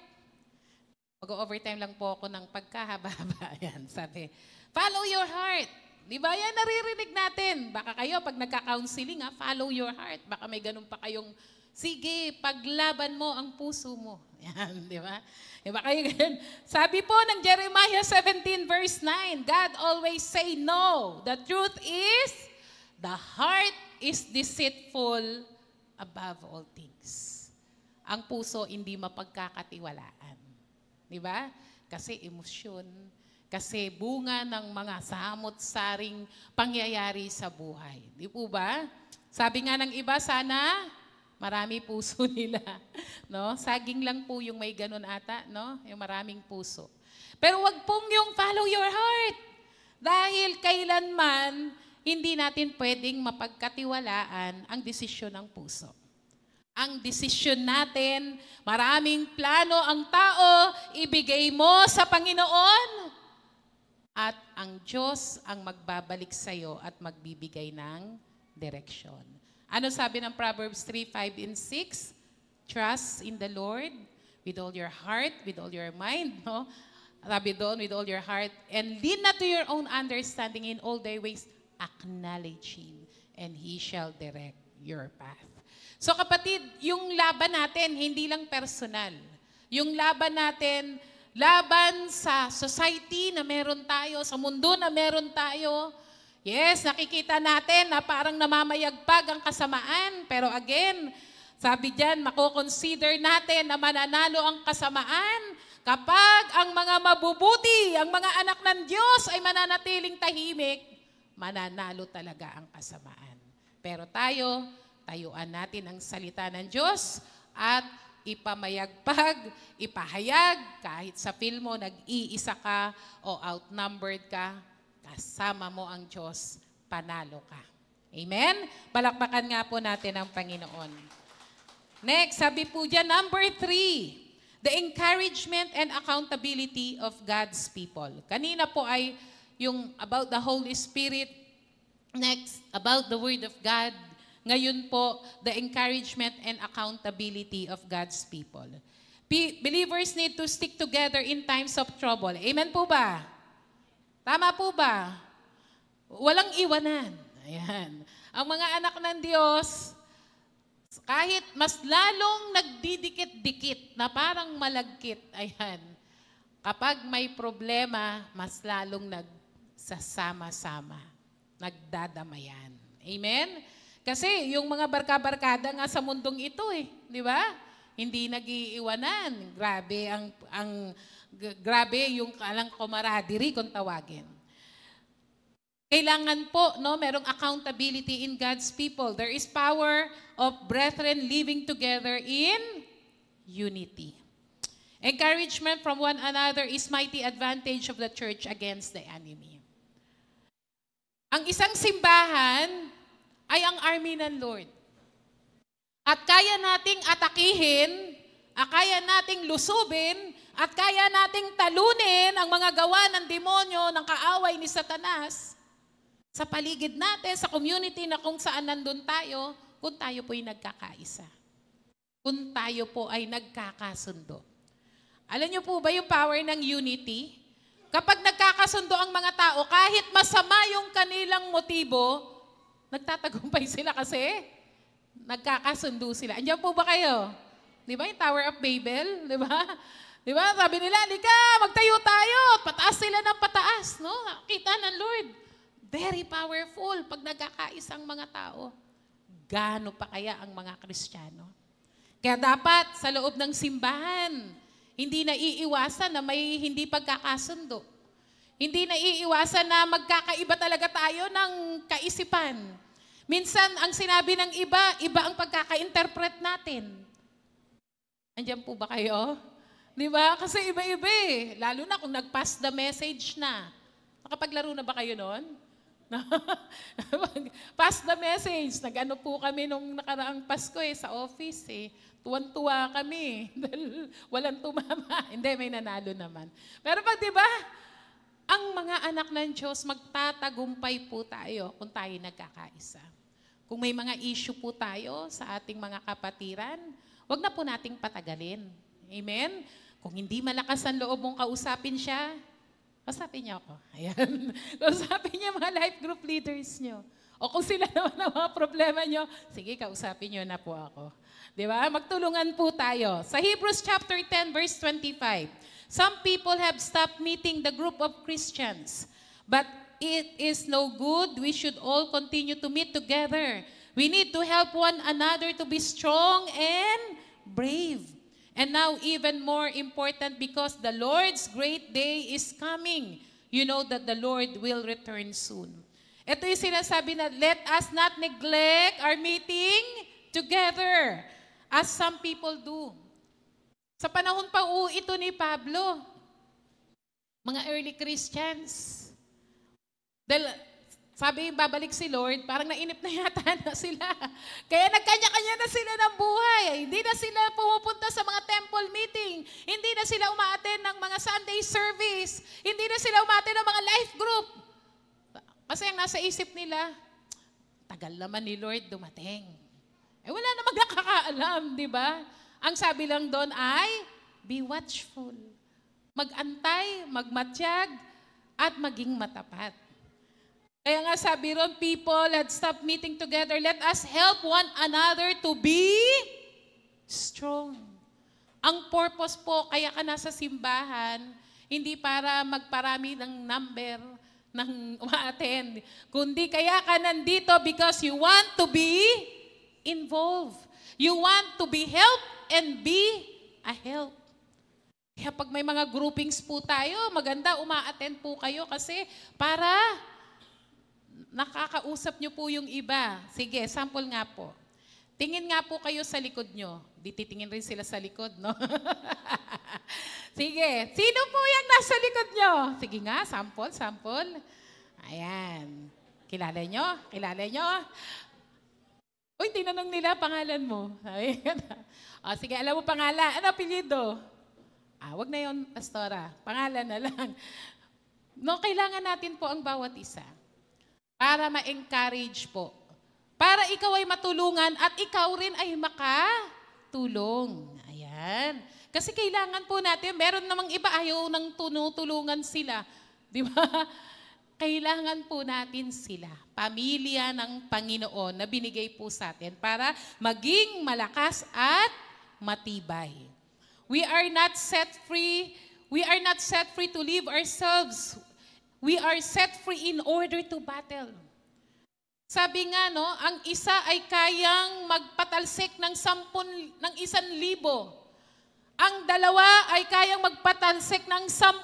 Mag-overtime lang po ako ng pagkahaba-haba. Yan, sabi, follow your heart. Di ba yan naririnig natin? Baka kayo, pag nagka-counseling, follow your heart. Baka may ganun pa kayong Sige, paglaban mo ang puso mo. Yan, di ba? Diba kayo ganyan? Sabi po ng Jeremiah 17 verse 9, God always say no. The truth is, the heart is deceitful above all things. Ang puso hindi mapagkakatiwalaan. Di ba? Kasi emosyon, kasi bunga ng mga samot-saring pangyayari sa buhay. Di po ba? Sabi nga ng iba, sana marami puso nila. No? Saging lang po yung may ganun ata, no? Yung maraming puso. Pero wag pong yung follow your heart. Dahil kailanman, hindi natin pwedeng mapagkatiwalaan ang desisyon ng puso. Ang desisyon natin, maraming plano ang tao, ibigay mo sa Panginoon. At ang Diyos ang magbabalik sa iyo at magbibigay ng direksyon. Ano sabi ng Proverbs 3, 5, and 6? Trust in the Lord with all your heart, with all your mind, no? Sabi doon, with all your heart, and lean not to your own understanding, in all thy ways, acknowledge Him, and He shall direct your path. So kapatid, yung laban natin, hindi lang personal. Yung laban natin, laban sa society na meron tayo, sa mundo na meron tayo. Yes, nakikita natin na parang namamayagpag ang kasamaan. Pero again, sabi diyan, mako-consider natin na mananalo ang kasamaan kapag ang mga mabubuti, ang mga anak ng Diyos ay mananatiling tahimik, mananalo talaga ang kasamaan. Pero tayo, tayuan natin ang salita ng Diyos at ipamayagpag, ipahayag, kahit sa feel mo nag-iisa ka o outnumbered ka, kasama mo ang Diyos, panalo ka. Amen? Palakpakan nga po natin ang Panginoon. Next, sabi po dyan, number 3, the encouragement and accountability of God's people. Kanina po ay yung about the Holy Spirit. Next, about the Word of God. Ngayon po, the encouragement and accountability of God's people. Believers need to stick together in times of trouble. Amen po ba? Tama po ba? Walang iwanan. Ayan. Ang mga anak ng Diyos, kahit mas lalong nagdidikit-dikit na parang malagkit, ayan, kapag may problema, mas lalong nagsasama-sama, nagdadamayan. Amen? Kasi yung mga barka-barkada nga sa mundong ito di ba? Hindi nag-iiwanan. Grabe yung kalang camaraderie kung tawagin. Kailangan po, merong accountability in God's people. There is power of brethren living together in unity. Encouragement from one another is mighty advantage of the church against the enemy. Ang isang simbahan ay ang army ng Lord. At kaya nating atakihin, kaya nating lusubin, at kaya nating talunin ang mga gawa ng demonyo, ng kaaway ni Satanas sa paligid natin, sa community na kung saan nandun tayo, kung tayo po'y nagkakaisa. Kung tayo po ay nagkakasundo. Alam niyo po ba yung power ng unity? Kapag nagkakasundo ang mga tao, kahit masama yung kanilang motibo, nagtatagumpay sila kasi nagkakasundo sila. Andiyan po ba kayo? Di ba yung Tower of Babel? Di ba? Di ba? Sabi nila, halika, magtayo tayo. Pataas sila ng pataas. No? Kita ng Lord. Very powerful pag nagkakaisang mga tao. Gaano pa kaya ang mga Kristiyano? Kaya dapat sa loob ng simbahan, hindi na iiwasan na may hindi pagkakasundo. Hindi na iiwasan na magkakaiba talaga tayo ng kaisipan. Minsan, ang sinabi ng iba, iba ang pagkaka-interpret natin. Andiyan po ba kayo? Di ba? Kasi iba-iba Lalo na kung nag-pass the message na. Nakapaglaro na ba kayo noon? Pass the message. Nag-ano po kami nung nakaraang Pasko sa office Tuwan-tuwa kami. Walang tumama. Hindi, may nanalo naman. Pero pag di ba, ang mga anak ng Diyos, magtatagumpay po tayo kung tayo nagkakaisa. Kung may mga issue po tayo sa ating mga kapatiran, wag na po nating patagalin. Amen? Kung hindi malakas ang loob mong kausapin siya, kausapin niyo ako. Ayan. Kausapin niyo mga life group leaders niyo. O kung sila naman ang mga problema nyo, sige, kausapin nyo na po ako. Di ba? Magtulungan po tayo. Sa Hebrews chapter 10, verse 25, some people have stopped meeting the group of Christians, but it is no good. We should all continue to meet together. We need to help one another to be strong and brave. And now, even more important, because the Lord's great day is coming. You know that the Lord will return soon. Ito yung sinasabi na, let us not neglect our meeting together, as some people do. Sa panahon pa ito ni Pablo, mga early Christians, dahil sabi yung babalik si Lord, parang nainip na yata na sila. Kaya nagkanya-kanya na sila ng buhay. Hindi na sila pumupunta sa mga temple meeting. Hindi na sila umaattend ng mga Sunday service. Hindi na sila umaattend ng mga life group. Kasi ang nasa isip nila, tagal naman ni Lord dumating. Wala namang nakakaalam, di ba? Ang sabi lang doon ay, be watchful. Mag-antay, magmatiyag, at maging matapat. Kaya nga sabi ron, people, let's stop meeting together. Let us help one another to be strong. Ang purpose po, kaya ka nasa simbahan, hindi para magparami ng number ng umaattend, kundi kaya ka nandito because you want to be involved. You want to be helped and be a help. Kaya pag may mga groupings po tayo, maganda umaattend po kayo kasi para nakakausap nyo po yung iba. Sige, sample nga po. Tingin nga po kayo sa likod nyo. Di titingin rin sila sa likod, no? Sige, sino po yung nasa likod nyo? Sige nga, sample. Ayan. Kilala nyo? Uy, tinanong nila pangalan mo. Sige, alam mo pangalan. Ano apelyido? Wag na yun, Pastora. Pangalan na lang. No, kailangan natin po ang bawat isa. Para ma-encourage po. Para ikaw ay matulungan at ikaw rin ay makatulong. Ayan. Kasi kailangan po natin, meron namang iba ayaw nang tunutulungan sila. Di ba? Kailangan po natin sila. Pamilya ng Panginoon na binigay po sa atin para maging malakas at matibay. We are not set free to live ourselves. We are set free in order to battle. Sabi nga, no, ang isa ay kayang magpatalsik ng 1,000. Ang dalawa ay kayang magpatalsik ng 10,000.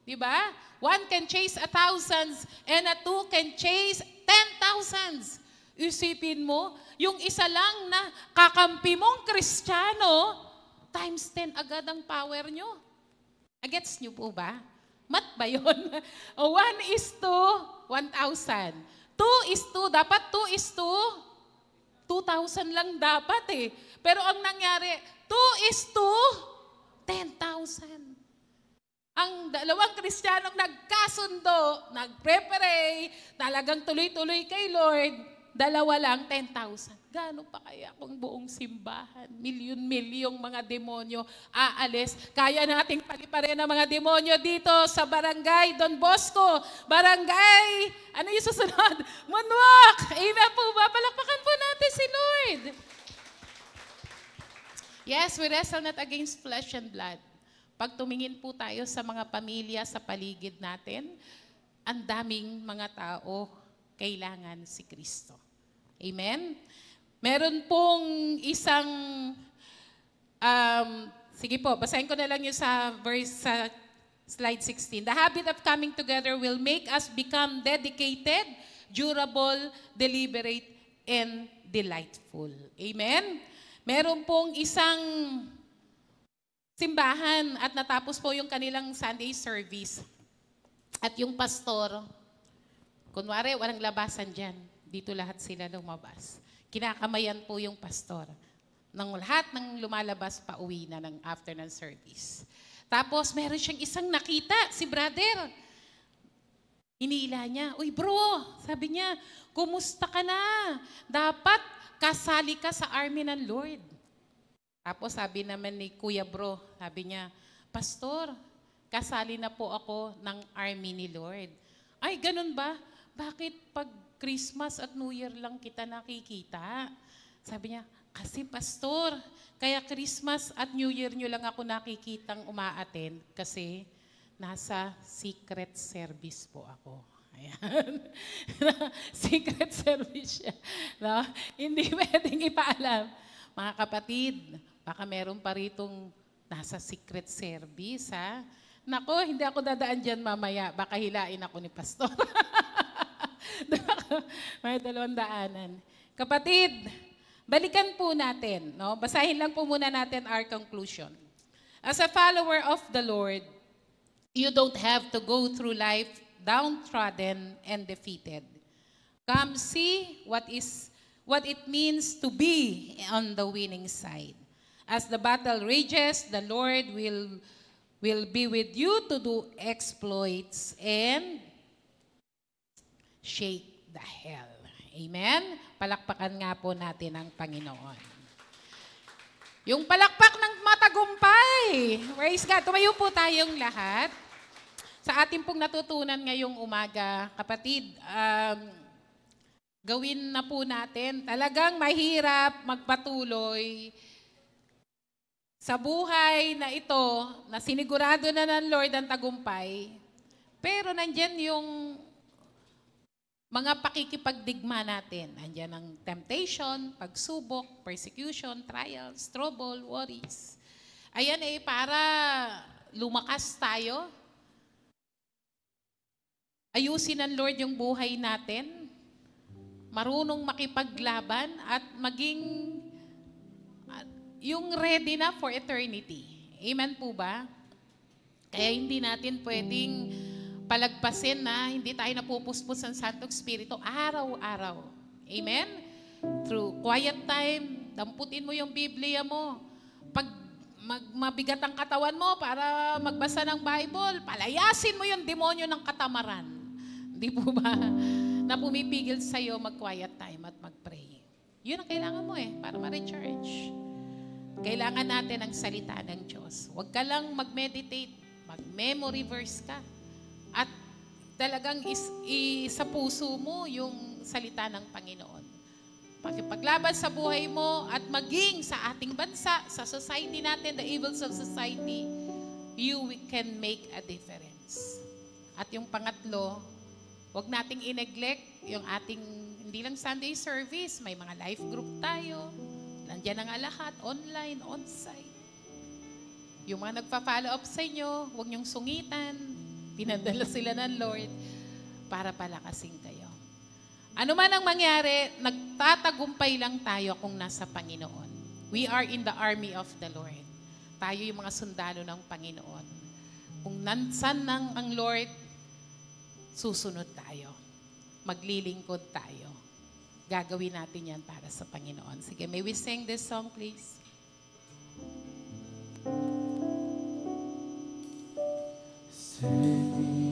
Diba? One can chase 1,000 and a two can chase 10,000. Isipin mo, yung isa lang na kakampi mong Kristiyano, times 10 agad ang power nyo. Agets nyo po ba? Mat ba yun? 1:1,000. 2:2. Dapat 2:2,000 lang dapat eh. Pero ang nangyari, 2:10,000. Ang dalawang Kristiyanong nagkasundo, nagpre-pray, talagang tuloy-tuloy kay Lord, dalawa lang, 10,000. Gaano pa kaya kung buong simbahan, milyon-milyong mga demonyo aalis? Kaya nating paliparin ang mga demonyo dito sa barangay Don Bosco. Barangay, ano yung susunod? Munwak! Amen po ba? Palakpakan po natin si Lord. Yes, we wrestle not against flesh and blood. Pag tumingin po tayo sa mga pamilya sa paligid natin, ang daming mga tao kailangan si Kristo. Amen? Meron pong isang, sige po, basahin ko na lang yung sa verse sa slide 16. The habit of coming together will make us become dedicated, durable, deliberate, and delightful. Amen? Meron pong isang simbahan at natapos po yung kanilang Sunday service. At yung pastor, kunwari, walang labasan dyan. Dito lahat sila lumabas. Kinakamayan po yung pastor. Nang lahat ng lumalabas pa uwi na ng after ng service. Tapos meron siyang isang nakita, si brother. Iniila niya, uy bro, sabi niya, kumusta ka na? Dapat kasali ka sa army ng Lord. Tapos sabi naman ni Kuya Bro, sabi niya, Pastor, kasali na po ako ng army ni Lord. Ay, ganun ba? bakit pag Christmas at New Year lang kita nakikita? Sabi niya, kasi pastor, kaya Christmas at New Year nyo lang ako nakikitang umaattend kasi nasa secret service po ako. Ayan. Secret service siya. No? Hindi pwedeng ipaalam. Mga kapatid, baka meron pa ritong nasa secret service, ha? Nako, hindi ako dadaan dyan mamaya. Baka hilain ako ni pastor. May 2 daanan. Kapatid, balikan po natin. No? Basahin lang po muna natin our conclusion. As a follower of the Lord, you don't have to go through life downtrodden and defeated. Come see what it means to be on the winning side. As the battle rages, the Lord will be with you to do exploits and shake the hell. Amen? Palakpakan nga po natin ang Panginoon. Yung palakpak ng matagumpay. Praise God. Tumayo po tayong lahat. Sa ating pong natutunan ngayong umaga, kapatid, gawin na po natin. Talagang mahirap magpatuloy sa buhay na ito, na sinigurado na ng Lord ang tagumpay, pero nandyan yung mga pakikipagdigma natin. Nandyan ang temptation, pagsubok, persecution, trials, trouble, worries. Ayan para lumakas tayo. Ayusin ng Lord yung buhay natin. Marunong makipaglaban at maging yung ready na for eternity. Amen po ba? Kaya hindi natin pwedeng palagpasin na hindi tayo napupuspos ng Santo Espiritu araw-araw. Amen? Through quiet time, damputin mo yung Biblia mo. Pag mabigat ang katawan mo para magbasa ng Bible, palayasin mo yung demonyo ng katamaran. Hindi po ba? Na pumipigil sa'yo mag-quiet time at mag-pray. Yun ang kailangan mo para ma-recharge. Kailangan natin ang salita ng Diyos. Huwag ka lang mag-meditate, mag-memory verse ka. At talagang sa puso mo yung salita ng Panginoon. Pakipaglaban sa buhay mo at maging sa ating bansa, sa society natin, the evils of society, you can make a difference. At yung pangatlo, huwag nating i-neglect yung ating, hindi lang Sunday service, may mga life group tayo. Nandiyan na nga lahat, online, on-site. Yung mga nagpa-follow up sa inyo, huwag niyong sungitan. Pinadala sila ng Lord para palakasin kayo. Ano man ang mangyari, nagtatagumpay lang tayo kung nasa Panginoon. We are in the army of the Lord. Tayo yung mga sundalo ng Panginoon. Kung nansan nang ang Lord, susunod tayo. Maglilingkod tayo. Gagawin natin yan para sa Panginoon. Sige, may we sing this song, please? Steady